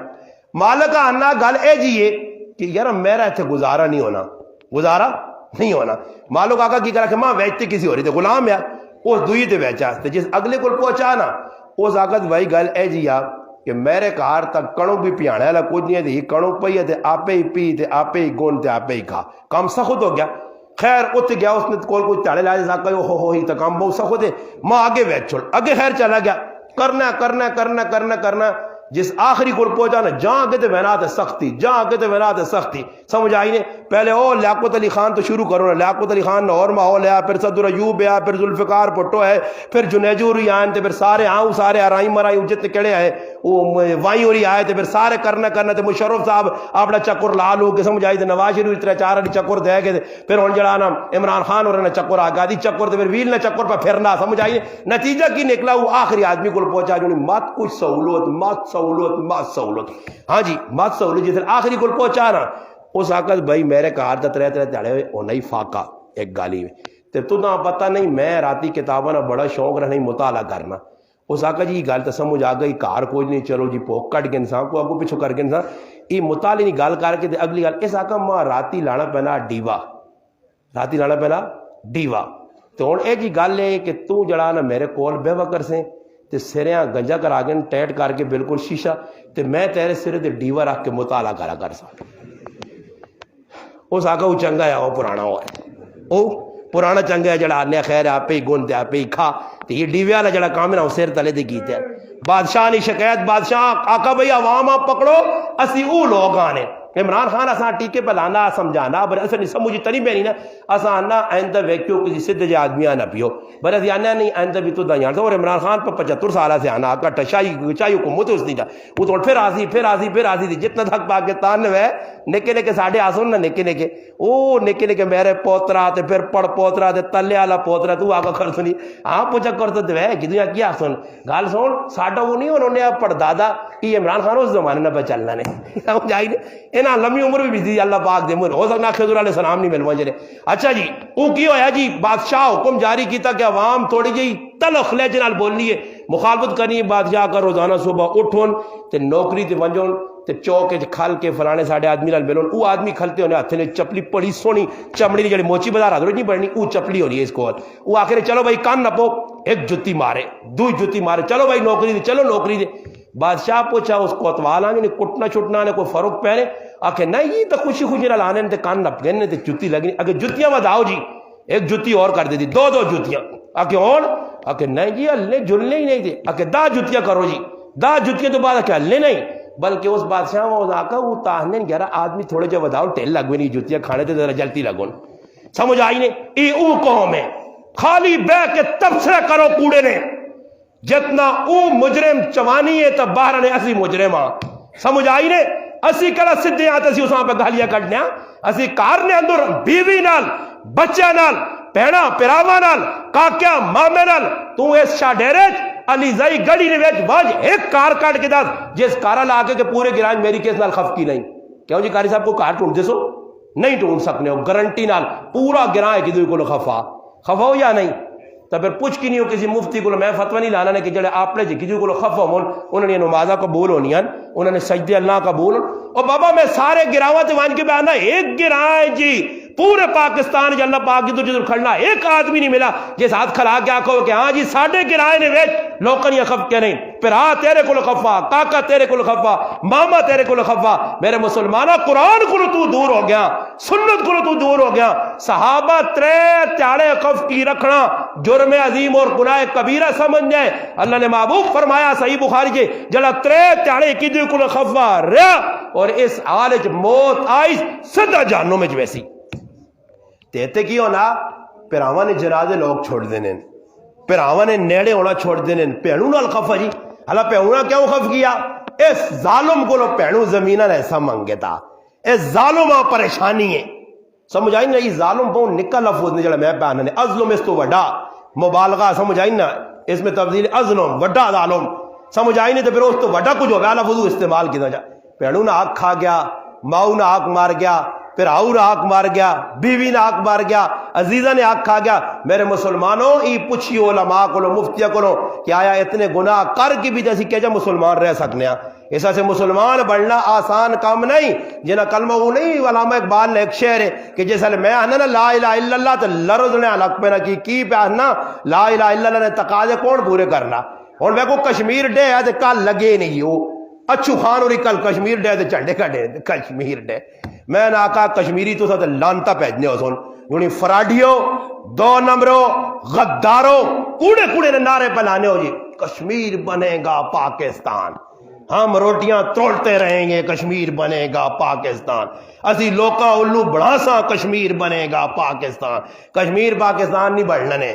S2: مالک کا آنا گل اے جی کہ یار میرا اتنے گزارا نہیں ہونا مالو آقا کی کرا کہ ماں ویچتے کسی ہو رہی تھے غلام ہے اس دوئی تے ویچا جس اگلے کو پہنچا نا اس آقا وہی گل اے جی آ کہ میرے کار تک کڑوں بھی پیانے والا کچھ نہیں ہے کڑوں پی ہے آپ ہی پی تے آپ ہی گون تے آپ ہی کھا کام سخت ہو گیا خیر ات گیا اس نے کوئی چاڑے لا سکا ہو ہی تو کام بہت سخت ہے ماں آگے ویچ چھوڑ آگے خیر چلا گیا کرنا جس آخری کو پہنچا نا جہاں آگے تے وینات سختی سمجھ آئی نے پہلے او لیاقت علی خان تو شروع کرو نا لیاقت علی خان اور ماحول ہے پھر صدر ایوب ہے پھر ذوالفقار بھٹو ہے پھر جنیجوری آئے تے پھر سارے آرائی مرائی جتنے کڑے آئے وہ وائیں ہوری آئے تے پھر سارے کرنا تے مشرف صاحب اپنا چکر لا لو کہ سمجھ آئی تے نواز شریف 3-4 والی چکر دے کے پھر ہن جڑا نا عمران خان اور نے چکر آ گیا دی چکر تے پھر ویل نے چکر پہ پھرنا سمجھ آئی نتیجہ کی نکلا وہ آخری آدمی کو پہنچا جو مت کچھ سہولت ہاں جی مت سہولت جس آخری کو پہنچا نا اس آقت بھائی میرے کار دا 3 تھاڑے ہوئے وہ نہیں فاقہ ایک گالی میں تے تو نہ پتہ نہیں میں راتی کتاباں نہ بڑا شوق رہنا مطالعہ کرنا اس آقا جی گل تو سمجھ آ گئی کار کوئی نہیں چلو جی پوک کٹ کے انسان کو اگو پچھو کر کے انسان یہ مطالعے نہیں گل کر کے اگلی گل اس آقا ماں راتی لانا پینا ڈیوا تو ہوں یہ جی گل ہے کہ تو جڑا نا میرے کول بے وکر سے تے سریاں گنجا کرا کے ٹیٹ کر کے بالکل شیشہ تے میں تیرے سرے تے ڈیوا رکھ کے مطالعہ کرا کر سا اس آقا وہ چنگا ہے وہ پرانا ہوا ہے وہ پرانا چنگا ہے جڑا آنے خیر آپ ہی گن تے آپ ہی کھا تے یہ ڈیوے والا جڑا کام ہے نا وہ سر تلے دے کیتے ہیں بادشاہ نہیں شکایت بادشاہ آقا بھئی عوام آپ پکڑو اسی او لوگ آنے عمران خان اساں ٹیکے پہ لانا سمجھانا بر اساں نہیں سمجھی تری بینی نا اساں آنا آئندہ ویکیو کسی سدھ جے آدمی آنا پیو بر اساں آنا نہیں آئندہ بھی تو دا یانتا اور عمران خان پہ 75 سالہ سے آنا آقا ٹشائی حکومت اس نہیں جا وہ تو پھر آسی تھی جتنا تھک پاکستان میں نکے ساڑھے آسون نا نکے او نکے میرے پوترا تے پھر پڑ پوترا تے تلے والا پوترا تو آقا کر سنی ہاں پوچھا کرتا تے وے جدو یہاں کیا سن گال سن ساڑھا وہ نہیں انہوں نے پڑ دادا یہ عمران خان اس زمانے نہ پہ چلنا نے جائی انہاں لمبی عمر بھی دی اللہ پاک دے مر ہو سکنا خضر علیہ السلام نہیں ملوا جلے اچھا جی وہ کی ہویا جی بادشاہ حکم جاری کیتا کہ عوام تھوڑی جی تلخ لہجے نال بولنی ہے مخالفت کرنی بادشاہ کا روزانہ صبح اٹھون تے نوکری تے ونجون تے چوک کھل کے فلانے ساڑھے آدمی نال ملون وہ آدمی کھلتے ہونے ہاتھ نے چپلی پڑی سونی چمڑی دی جڑی موچی بازار حضرت نہیں پڑنی وہ چپلی ہونی ہے اس کو وہ آخر چلو بھائی کان نپو ایک جتی مارے دو جتی مارے چلو بھائی نوکری دے چلو نوکری دے بادشاہ پوچھا اس کوتوالا نے کٹنا چھٹنا نے کوئی فرق پہنے آکے نہیں یہ تو خوشی نہ لانے نے کان نپ گئے نے جتی لگنی اگر جتیاں بداؤ جی ایک جتی اور کر دیتی دو جتیاں آکے اور آکے نہیں جی ہلنے جلنے ہی نہیں تھے آکے 10 جتیاں کرو جی 10 جتیاں تو بعد آکے ہلنے نہیں بلکہ اس بادشاہ وہ آقا وہ تاہنے گیا آدمی تھوڑے جو بداؤ ٹیل لگوے نہیں جتیاں کھانے تھے ذرا جلتی لگون سمجھ آئی نے ای او قوم ہے خالی بے کے تبصرے کرو کوڑے نے جتنا او مجرم چوانی ہے تب باہر نے اسی مجرم سمجھ آئی نے اسی کلا سدھے ہاں تے اسی اساں پہ گالیاں کڈنے ہاں اسی کار نے اندر بیوی نال بچے نال بہنا پراواں نال کاکیاں مامے نال تو اس شاہ ڈیرے علی زئی گڑی نے وچ واج ایک کار کٹ کے دس جس کارا لا کے پورے گراج میری کس نال خف کی نہیں کیوں جی قاری صاحب کو کار ٹونڈ دے سو نہیں ٹونڈ سکنے ہو گارنٹی نال پورا گراں ہے کسی کو خفا ہو یا نہیں تو پھر پوچھ کی نہیں ہو کسی مفتی کو میں فتوی نہیں لانا نے کہ جڑے آپ نے جی کسی کو خفا ہون انہوں نے نمازاں قبول ہونی ہیں انہوں نے سجدے اللہ قبول اور بابا میں سارے گراواں تے وان کے بیانا ایک گراں جی پورے پاکستان جی اللہ پاک کی تو جدھر کھڑنا ایک آدمی نہیں ملا جس ہاتھ کھلا کے آکھو کہ ہاں جی ساڑھے گرائے نے ویچ لوکن یا خف کے نہیں پھر تیرے کو خفا کاکا تیرے کو خفا ماما تیرے کو خفا میرے مسلمانہ قرآن کو تو دور ہو گیا سنت کو تو دور ہو گیا صحابہ ترے تیارے خف کی رکھنا جرم عظیم اور گناہ کبیرہ سمجھ جائے اللہ نے محبوب فرمایا صحیح بخاری جی جلا ترے تیارے کی دو کو خفا رہا اور اس حالج موت آئی سدہ جہنم میں ویسی تیتے کی ہونا پیراواں نے جنازے لوگ چھوڑ دینے پیراواں نے نیڑے ہونا چھوڑ دینے پہنوں نال خفا جی حالا پہنوں کیوں خف کیا اس ظالم کو لو پہنوں زمینہ نے ایسا منگے تھا اس ظالم پریشانی ہے سمجھ آئی نا یہ ظالم بہت نکا لفظ نے جڑا میں پہنا نے ازلم اس تو وڈا مبالغہ سمجھ آئی نا اس میں تبدیل ازلم وڈا ظالم سمجھ آئی نہیں تو پھر اس تو وڈا کچھ ہو گیا لفظ استعمال کیا جا پہنوں نہ آگ کھا گیا ماؤ نہ آگ مار گیا پھر آؤ نے آگ مار گیا بیوی نے آگ مار گیا عزیزہ نے آگ کھا گیا میرے مسلمانوں ای پوچھیو علماء کو لو مفتیہ کو لو کہ آیا اتنے گناہ کر کی بھی جیسی کہ جا مسلمان رہ سکنے ہیں ایسا سے مسلمان بڑھنا آسان کام نہیں جنہ کلمہ وہ نہیں علامہ اقبال نے ایک شعر ہے کہ جیسا میں آنا نا لا الہ الا اللہ تو لرز نے علق پہ نہ کی پہ آنا لا الہ الا اللہ نے تقاضے کون پورے کرنا اور میں کو کشمیر ڈے ہے تو کل لگے نہیں ہو اچھو خان اور کل کشمیر ڈے تو چنڈے کا ڈے کشمیر ڈے میں نے آقا کشمیری تو ساتھ لانتا پہجنے ہو سن یونی فراڈیو دو نمبروں غداروں کوڑے کوڑے نے نعرے پلانے ہو جی کشمیر بنے گا پاکستان ہم روٹیاں توڑتے رہیں گے کشمیر بنے گا پاکستان اسی لوکا الو بڑھاسا کشمیر بنے گا پاکستان کشمیر پاکستان نہیں بڑھنا نے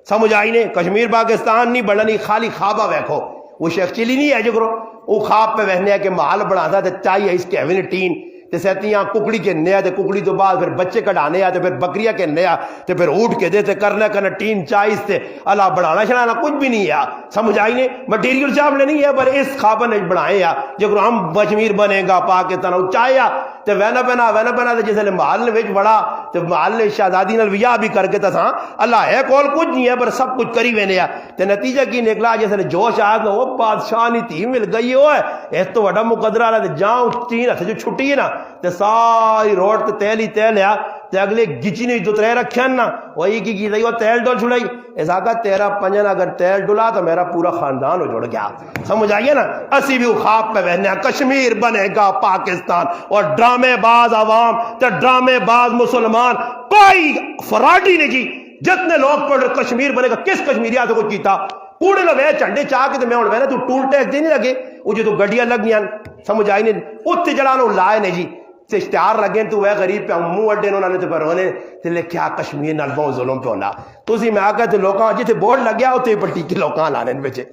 S2: سمجھ آئی نے کشمیر پاکستان نہیں بڑھنا نہیں خالی خوابہ ویکھو وہ شیخ چلی نہیں ہے جو کرو وہ خواب پہ وہنے ہے کہ محل بڑھا تھا چاہیے اس کے ایوین ٹین تے سہتیاں ککڑی کے نیا تے ککڑی تو بعد پھر بچے کٹانے آتے پھر بکریہ کے نیا تے پھر اٹھ کے دیتے کرنا ٹین چائیس تے اللہ بڑھانا شڑانا کچھ بھی نہیں ہے سمجھ آئی نہیں مٹیریل چاپ لے نہیں ہے پر اس خوابہ نے بڑھائے یا جو ہم کشمیر بنے گا پاکستان وہ چاہیا تے وینا پہنا تے جیسے محل نے ویچ بڑا تے محل نے شہزادی نال ویاہ بھی کر کے تساں اللہ ہے کول کچھ نہیں ہے پر سب کچھ کری وینے یا تے نتیجہ کی نکلا جیسے جوش آیا وہ بادشاہ نہیں تھی مل گئی وہ ہے اس تو وڈا مقدرہ رہا تے جاؤں تین ہتھ جو چھٹی ہے نا تے ساری روڈ تے تیل ہی تیل ہے تے اگلے گچی نہیں جو ترے رکھے نا وہی کی گئی وہ تیل ڈول چھڑائی ایسا کہا تیرا پنجن اگر تیل ڈولا تو میرا پورا خاندان ہو جڑ گیا سمجھ آئیے نا اسی بھی خواب پہ بہنے کشمیر بنے گا پاکستان اور ڈرامے باز عوام تے ڈرامے باز مسلمان کوئی فراڈی نہیں جی جتنے لوگ پڑھ رہے کشمیر بنے گا کس کشمیریات کو کیتا کوڑے لو چنڈے چاہ کے میں ہونا تو ٹول ٹیکس دے نہیں لگے وہ جو تو گڈیاں لگ گیا سمجھ آئی نہیں اتنے جڑانا لائے نے جی سے اشتہار لگے تو وہ غریب پہ منہ اڈے انہوں نے پر ہونے تے لکھیا کشمیر نال بہت ظلم پہ ہونا تو اسی میں آکے تے لوکاں جتنے بورڈ لگ گیا اتنے پٹی کے لوکاں لانے بچے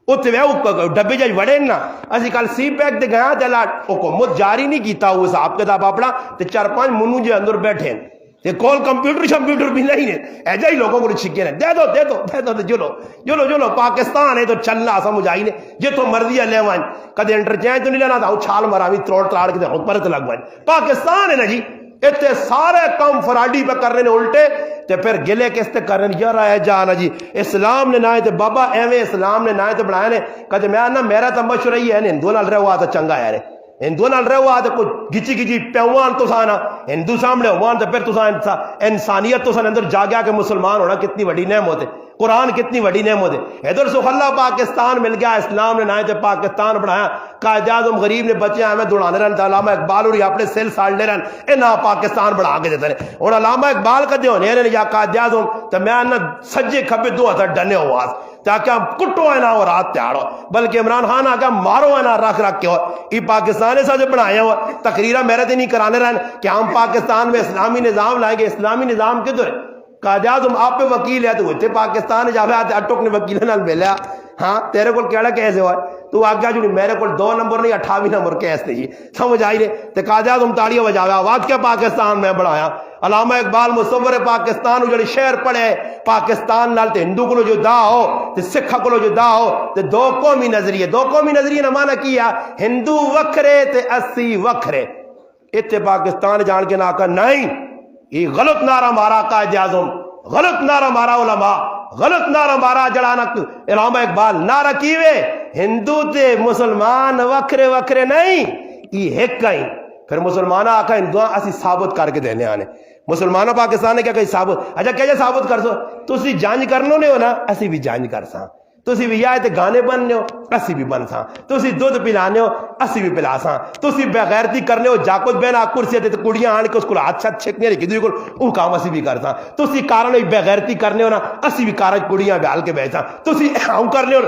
S2: اتنے وہ ڈبے جج وڑے نا اسی کل سی پیک دے گیا تے حکومت جاری نہیں کیتا وہ حساب کتاب اپنا تے 4-5 منو جے اندر بیٹھے تے کول کمپیوٹر بھی نہیں ہے ایجا ہی لوگوں کو چھکے نے دے دو جلو پاکستان ہے تو چلنا سمجھ آئی نے جے تو مرضی ہے لے وائن کدے انٹرچینج تو نہیں لینا تھا چھال مراوی تروڑ تراڑ کے خود پر لگ وائن پاکستان ہے نا جی اتنے سارے کام فراڈی پہ کرنے نے الٹے تے پھر گلے کس تے کرنے یار ہے جانا جی اسلام نے نائے تے بابا ایویں اسلام نے نائے تے بنایا نے کدے میں نا میرا تو مشورہ ہے ہندو نال رہو آتا چنگا ہے ہندو نال رہو آتا کوئی گچی پیوان تو سانا ہندو سامنے ہوان تو پھر تو انسانیت تو سان اندر جاگیا کہ مسلمان ہونا کتنی بڑی نعمت ہے قرآن کتنی بڑی نعمت ہے ادھر سو اللہ پاکستان مل گیا اسلام نے نائے تے پاکستان بڑھایا قائد اعظم غریب نے بچے ہمیں دوڑانے رہن علامہ اقبال اور اپنے سیل ساڑنے رہن انہا پاکستان بڑھا کے دیتے ہیں اور علامہ اقبال کا دیو نیرے یا قائد اعظم تو میں انہا سجے کھبے دو ہتھا ڈنے ہوا تاکہ ہم کٹو ہے نا اور رات تیارو بلکہ عمران خان آکا مارو ہے نا رکھ کے ہو یہ پاکستان ایسا جو بنایا ہوا تقریرہ میرے دے نہیں کرانے رہن کہ ہم پاکستان میں اسلامی نظام لائیں گے اسلامی نظام کدھر قائد اعظم آپ پہ وکیل ہے تو ہوتے پاکستان جاوے آتے اٹوک نے وکیلہ نال ملیا ہاں تیرے کو کیڑا کیس ہوا تو آگیا جو میرے کو 2 نمبر نہیں 28 نمبر کیس نہیں سمجھ آئی رہے تے قائد اعظم تاڑیاں بجاویا واقعہ پاکستان میں بڑھایا علامہ اقبال مصور پاکستان جڑے شعر پڑھے پاکستان نال تے ہندو کو جدا ہو تے سکھ کو جدا ہو تے دو قومی نظریے نہ مانا کیا ہندو وکھرے تے اسی وکھرے اتنے پاکستان جان کے نہ آقا نہیں یہ غلط نعرہ مارا قائد اعظم غلط نعرہ مارا علماء غلط نعرہ مارا جڑانک علامہ اقبال نعرہ کیوے ہندو تے مسلمان وکھرے وکھرے نہیں یہ ایک کہیں پھر مسلمانہ آقا ہندوان اسی ثابت کر کے دینے آنے مسلمانہ پاکستان نے کیا کہیں ثابت اچھا کیا ثابت کر سو تسی جانج کرنو نے ہو نا اسی بھی جانج کر ساں تسی بھی آئے تے گانے بننے ہو اسی بھی بن ساں تسی دودھ پلانے ہو اسی بھی پلا ساں تسی بغیرتی کرنے ہو جاکت بین آ کرسی تے کڑیاں آن کے اس کو ہاتھ چھت چھکنے رکھی دوی کو او کام اسی بھی کر ساں تسی کارن بغیرتی کرنے ہو نا اسی بھی کارج کڑیاں بیال کے بیٹھاں تسی ہوں کرنے ہو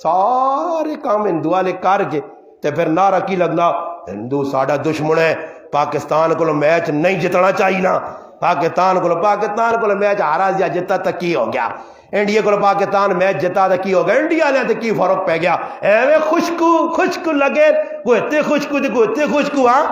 S2: سارے کام ہندو والے کر کے تے پھر نعرہ کی لگنا ہندو ساڈا دشمن ہے پاکستان کو میچ نہیں جتنا چاہیے نا پاکستان کو میچ ہارا یا جتا تک کی ہو گیا انڈیا کو پاکستان میچ جتا تو کی ہو گیا انڈیا نے تو کی فرق پہ گیا ایویں خوشکو لگے کوئی اتنے خوشکو ہاں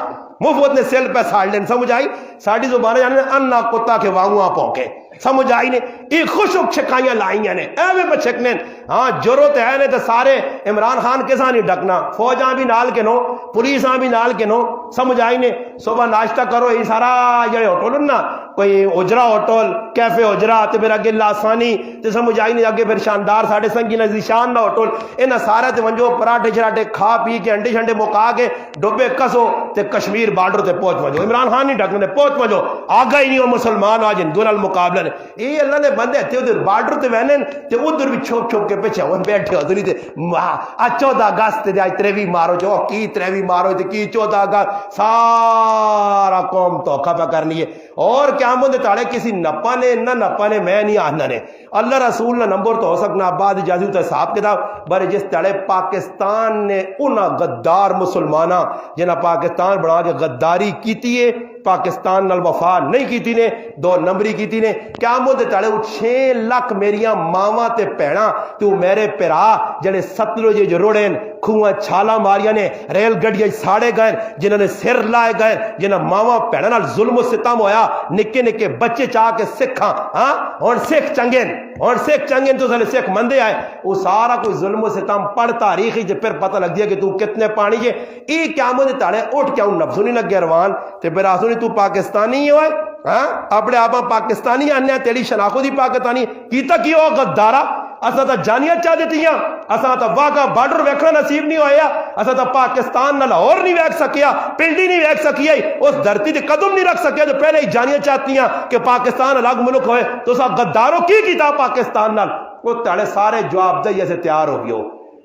S2: مفت نے سیل پہ ساڑ لین سمجھ آئی ساڑی زبانیں جانے انا کتا کے وانگواں پوکے سمجھ آئی نے یہ خوشک چھکائیاں لائیاں نے ایویں پہ چھکنے ہاں ضرورت ہے نے تو سارے عمران خان کے ساتھ نہیں ڈکنا فوجاں بھی نال کے نو پولیساں بھی نال کے نو سمجھ آئی نے صبح ناشتہ کرو یہ سارا جڑے ہوٹل نا کوئی اجرا ہوٹل کیفے اجرا تے پھر اگے لاسانی تے سمجھ آئی نہیں اگے پھر شاندار ساڑھے سنگی نزدی شان نہ ہوٹل انہاں سارے تے ونجو پراٹھے شراٹھے کھا پی کے انڈے شنڈے مکا کے ڈوبے کسو تے کشمیر بارڈر تے پہنچ ونجو عمران خان نہیں ڈکنے پہنچ ونجو آگا ہی نہیں ہو مسلمان آج ہندو نال مقابلہ نے یہ اللہ نے بندے تے ادھر بارڈر تے وینن تے ادھر بھی چھوپ چھوپ کے پیچھے ہون بیٹھے ادھر تے 14 اگست تے آج 23 مارو جو کی 23 مارو تے کی 14 اگست سارا قوم توقع پہ کرنی ہے اور کیا مندے تاڑے کسی نپا نے نہ نپا نے میں نہیں آنا نے اللہ رسول نہ نمبر تو ہو سکنا بعد اجازی ہوتا ہے صاحب کتاب برے جس تاڑے پاکستان نے انہا غدار مسلمانہ جنہا پاکستان بڑھا کے غداری کیتی ہے پاکستان نال وفا نہیں کیتی نے 2 نمبری کیتی نے کیا مندے تاڑے 6 لاکھ میریاں ماما تے پیڑا تو میرے پیرا جڑے ستلجے جو روڑیں کھوئیں چھالا ماریاں نے ریل گڑیاں ساڑے گئے جنہوں نے سر لائے گئے جنہاں ماما پیڑا نال ظلم و ستم ہویا نکے نکے بچے چاہ کے سکھاں ہاں اور سکھ چنگیں تو سنے سکھ مندے آئے وہ سارا کوئی ظلم و ستم پڑھ تاریخی جب پھر پتہ لگ دیا کہ تو کتنے پانی جے ای کیا مندے تاڑے اٹھ کیا ان نفسوں نہیں لگ گیا روان تے پھر آسونی تو پاکستانی ہوئے ہاں اپنے آپ پاکستانی آنے تیری شناخو دی پاکستانی کیتا کی ہو غدارہ اسا تا جانیاں چاہ دیتی ہیں اسا تا واقعا بارڈر ویکھنا نصیب نہیں ہویا اسا تا پاکستان نہ لاہور نہیں ویکھ سکیا پنڈی نہیں ویکھ سکیا اس دھرتی تے قدم نہیں رکھ سکیا جو پہلے ہی جانیاں چاہتی ہیں کہ پاکستان الگ ملک ہوئے تو سا غداروں کی کیتا پاکستان نال وہ تاڑے سارے جواب دئیے سے تیار ہو گئے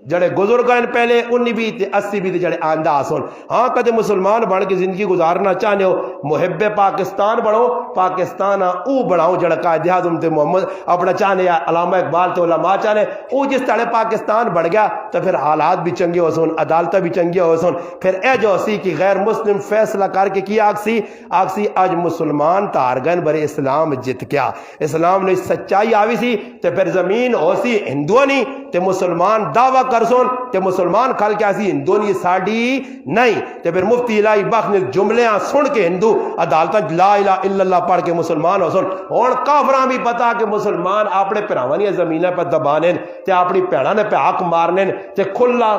S2: جڑے گزرگ ہیں پہلے 19 بھی تے 80 بھی تے جڑے آندہ آسون ہاں کدے مسلمان بڑھ کے زندگی گزارنا چاہنے ہو محب پاکستان بڑھو پاکستان او بڑھاؤ جڑا قائد اعظم تے محمد اپنا چاہنے علامہ اقبال تے علماء چاہنے او جس طرح پاکستان بڑھ گیا تو پھر حالات بھی چنگے ہو سن عدالتیں بھی چنگے ہو سن پھر اے جو اسی کی غیر مسلم فیصلہ کر کے کیا آکسی آج مسلمان تارگن برے اسلام جت گیا اسلام نے سچائی آوی سی تے پھر زمین ہو سی ہندوانی تے مسلمان دعویٰ کرسون تے مسلمان کھل کیا سی ہندونی ساڑی نہیں تے پھر مفتی الہی بخش نے جملیاں سن کے ہندو عدالتاں لا الہ الا اللہ پڑھ کے مسلمان ہو سن اور کافران بھی پتا کہ مسلمان اپنے پراوانی زمینہ پہ دبانے تے اپنی پیڑانے پہ حق مارنے تے کھلا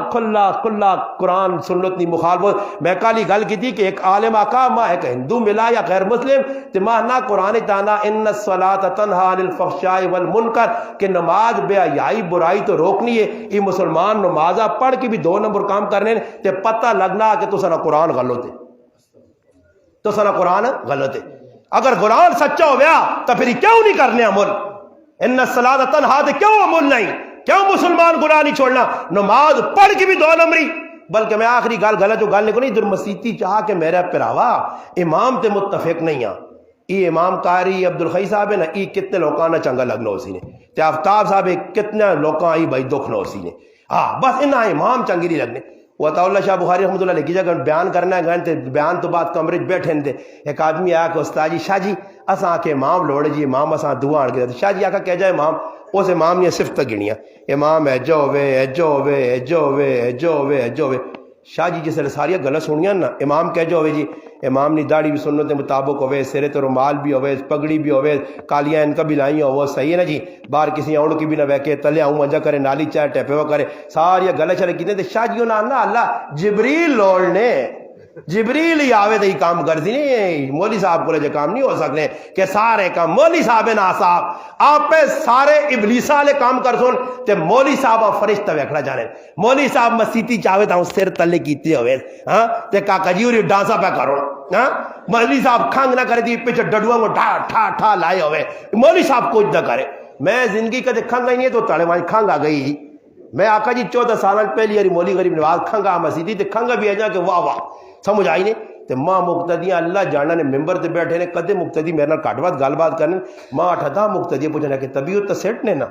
S2: قرآن سنت نہیں مخالفت میں کالی گل کی تھی کہ ایک عالم آقا ماں ایک ہندو ملا یا غیر مسلم تے ماں نہ قرآن تانا ان الصلاۃ تنہا عن الفحشاء والمنکر کہ نماز بے حیائی برائی تو روکنی ہے یہ مسلمان نمازہ پڑھ کے بھی 2 نمبر کام کرنے تے پتہ لگنا کہ تو سنا قرآن غلط ہے اگر قرآن سچا ہو گیا تو پھر کیوں نہیں کرنے عمل ان الصلاۃ تنہا تے کیوں عمل نہیں کیوں مسلمان قرآن نہیں چھوڑنا نماز پڑھ کے بھی 2 نمبری بلکہ میں آخری گل غلط جو گل نہیں کرنی ادھر مسیتی چاہ کے میرا پراوا امام تے متفق نہیں ہاں یہ امام قاری عبدالخی صاحب ہے نا یہ کتنے لوکاں نہ چنگا لگنا اسی نے تے آفتاب صاحب کتنے لوکاں آئی بھائی دکھ نہ اسی نے ہاں بس انہاں امام چنگی نہیں لگنے وہ عطا اللہ شاہ بخاری رحمۃ اللہ علیہ کی جگہ بیان کرنا ہے گئے بیان تو بعد کمرے بیٹھے تھے ایک آدمی آیا کہ استاد جی شاہ جی اساں کے امام لوڑے جی امام اساں دعا آن کے شاہ جی آکا کہہ جائے امام اس امام نے صفت گنیاں امام ایجو ہوے ایجو ہوے ایجو ہوے ایجو ہوے ایجو ہوے شاہ جی جس ساریا گلاں سنیاں نا امام کہجو ہوے جی امام نی داڑھی بھی سنت کے مطابق ہوے سرے تے رومال بھی ہوے پگڑی بھی ہوے کالیاں ان کا بھی لائیں ہو صحیح ہے نا جی باہر کسی اون کی بھی نہ ویکے تلے آؤں منجا کرے نالی چائے ٹیپے ہوا کرے ساریا گلا چلے کیتے تے شاہ جی نا اللہ جبریل لوڑ نے جبریل ہی آوے تو ہی کام کر دی نہیں مولی صاحب کو جو کام نہیں ہو سکنے کہ سارے کام مولی صاحب نا صاحب آپ پہ سارے ابلیسہ والے کام کر سن تے مولی صاحب فرشتہ ویکھنا جانے مولی صاحب مسیتی چاہے تو سر تلے کیتے ہوئے ہاں تے کاکا جی اور ڈانسا پہ کرو ہاں مولی صاحب کھنگ نہ کرے دی پیچھے ڈڈواں کو ٹھا ٹھا ٹھا لائے ہوئے مولی صاحب کچھ نہ کرے میں زندگی کا کھنگ ہی نہیں ہے تو تڑے وہاں کھنگ آ گئی میں آقا جی 14 سال پہلی یاری مولی غریب نواز کھنگا مسیتی تے کھنگا بھی آ کہ واہ واہ سمجھ آئی نہیں تے ماں مقتدیاں اللہ جاننا نے ممبر تے بیٹھے نے کدے مقتدی میرے نال گھٹ بات گل بات کرنے ماں اٹھا مقتدی پوچھنا کہ طبیعت تو سیٹ نے نا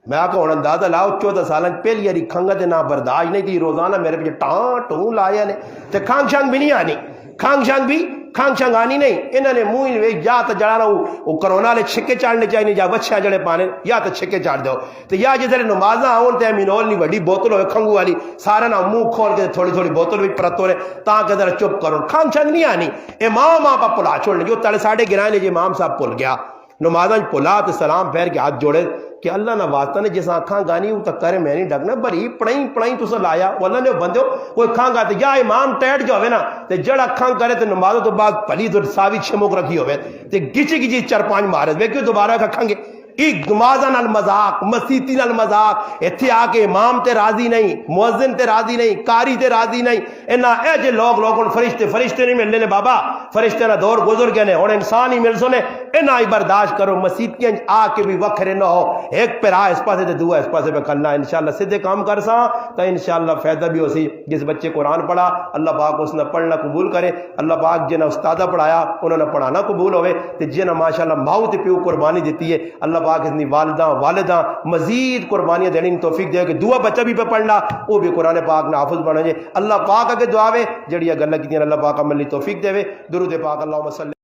S2: میں آکا ہوں اندازہ لاؤ 14 سال پہلی یاری کھنگا تے نہ برداشت نہیں تھی روزانہ میرے پیچھے ٹاں ٹوں لایا نے تے کھانگ شانگ بھی نہیں آنی کھانگ شانگ آنی نہیں انہوں نے منہ یا تو جڑا وہ کرونا والے چھکے چاڑنے چاہیے یا بچھا جڑے پانے یا تو چھکے چاڑ دو تو یا جس نمازاں آؤں تے مینول نہیں وڈی بوتل ہوئے کھنگو والی سارا نہ منہ کھول کے تھوڑی تھوڑی بوتل بھی پرت ہو رہے تاکہ ذرا چپ کرو کھانگ شانگ نہیں آنی امام آپ پلا چھوڑنے جو تڑے ساڑھے گرائیں جی امام صاحب پل گیا نمازاں پلا تو سلام پھیر کے ہاتھ جوڑے کہ اللہ نہ واسطہ نے جس آنکھاں گانی وہ تک کرے میں نہیں ڈگنا بری پڑھائی تو لایا وہ اللہ نے بندے کوئی کھان گا یا امام ٹیٹ جو ہوئے نا تے جڑا کھان کرے تے نمازوں تو بعد پلی تو ساوی چھمک رکھی ہوئے تے گچی 4-5 مارے میں کیوں دوبارہ کھان گے ایک نمازاں نال مذاق مسیتی نال مذاق ایتھے آ کے امام تے راضی نہیں مؤذن تے راضی نہیں قاری تے راضی نہیں انہاں اے جے لوگ فرشتے نہیں ملنے نے بابا فرشتے نہ دور گزر گئے نے ہن انسان ہی مل سونے انہاں ہی برداشت کرو مسیتیاں آ کے بھی وکھرے نہ ہو ایک پیرا اس پاسے تے دوسرا اس پاسے پہ کرنا انشاءاللہ سیدھے کام کر سا تو انشاءاللہ فائدہ بھی ہو سی جس بچے قرآن پڑھا اللہ پاک اس نے پڑھنا قبول کرے اللہ پاک جنہیں استادہ پڑھایا انہوں نے پڑھانا قبول ہوئے تے جنہیں ماشاءاللہ ماؤ تے پیو قربانی دیتی ہے اللہ پاک اتنی والدہ مزید قربانیاں دینے توفیق دے کہ دعا بچہ بھی پہ پڑھنا وہ بھی قرآن پاک نہ حافظ بنے اللہ پاک کے دعا وے جڑی گلاں کیتیاں اللہ پاک عمل توفیق دے درود پاک اللہم صلی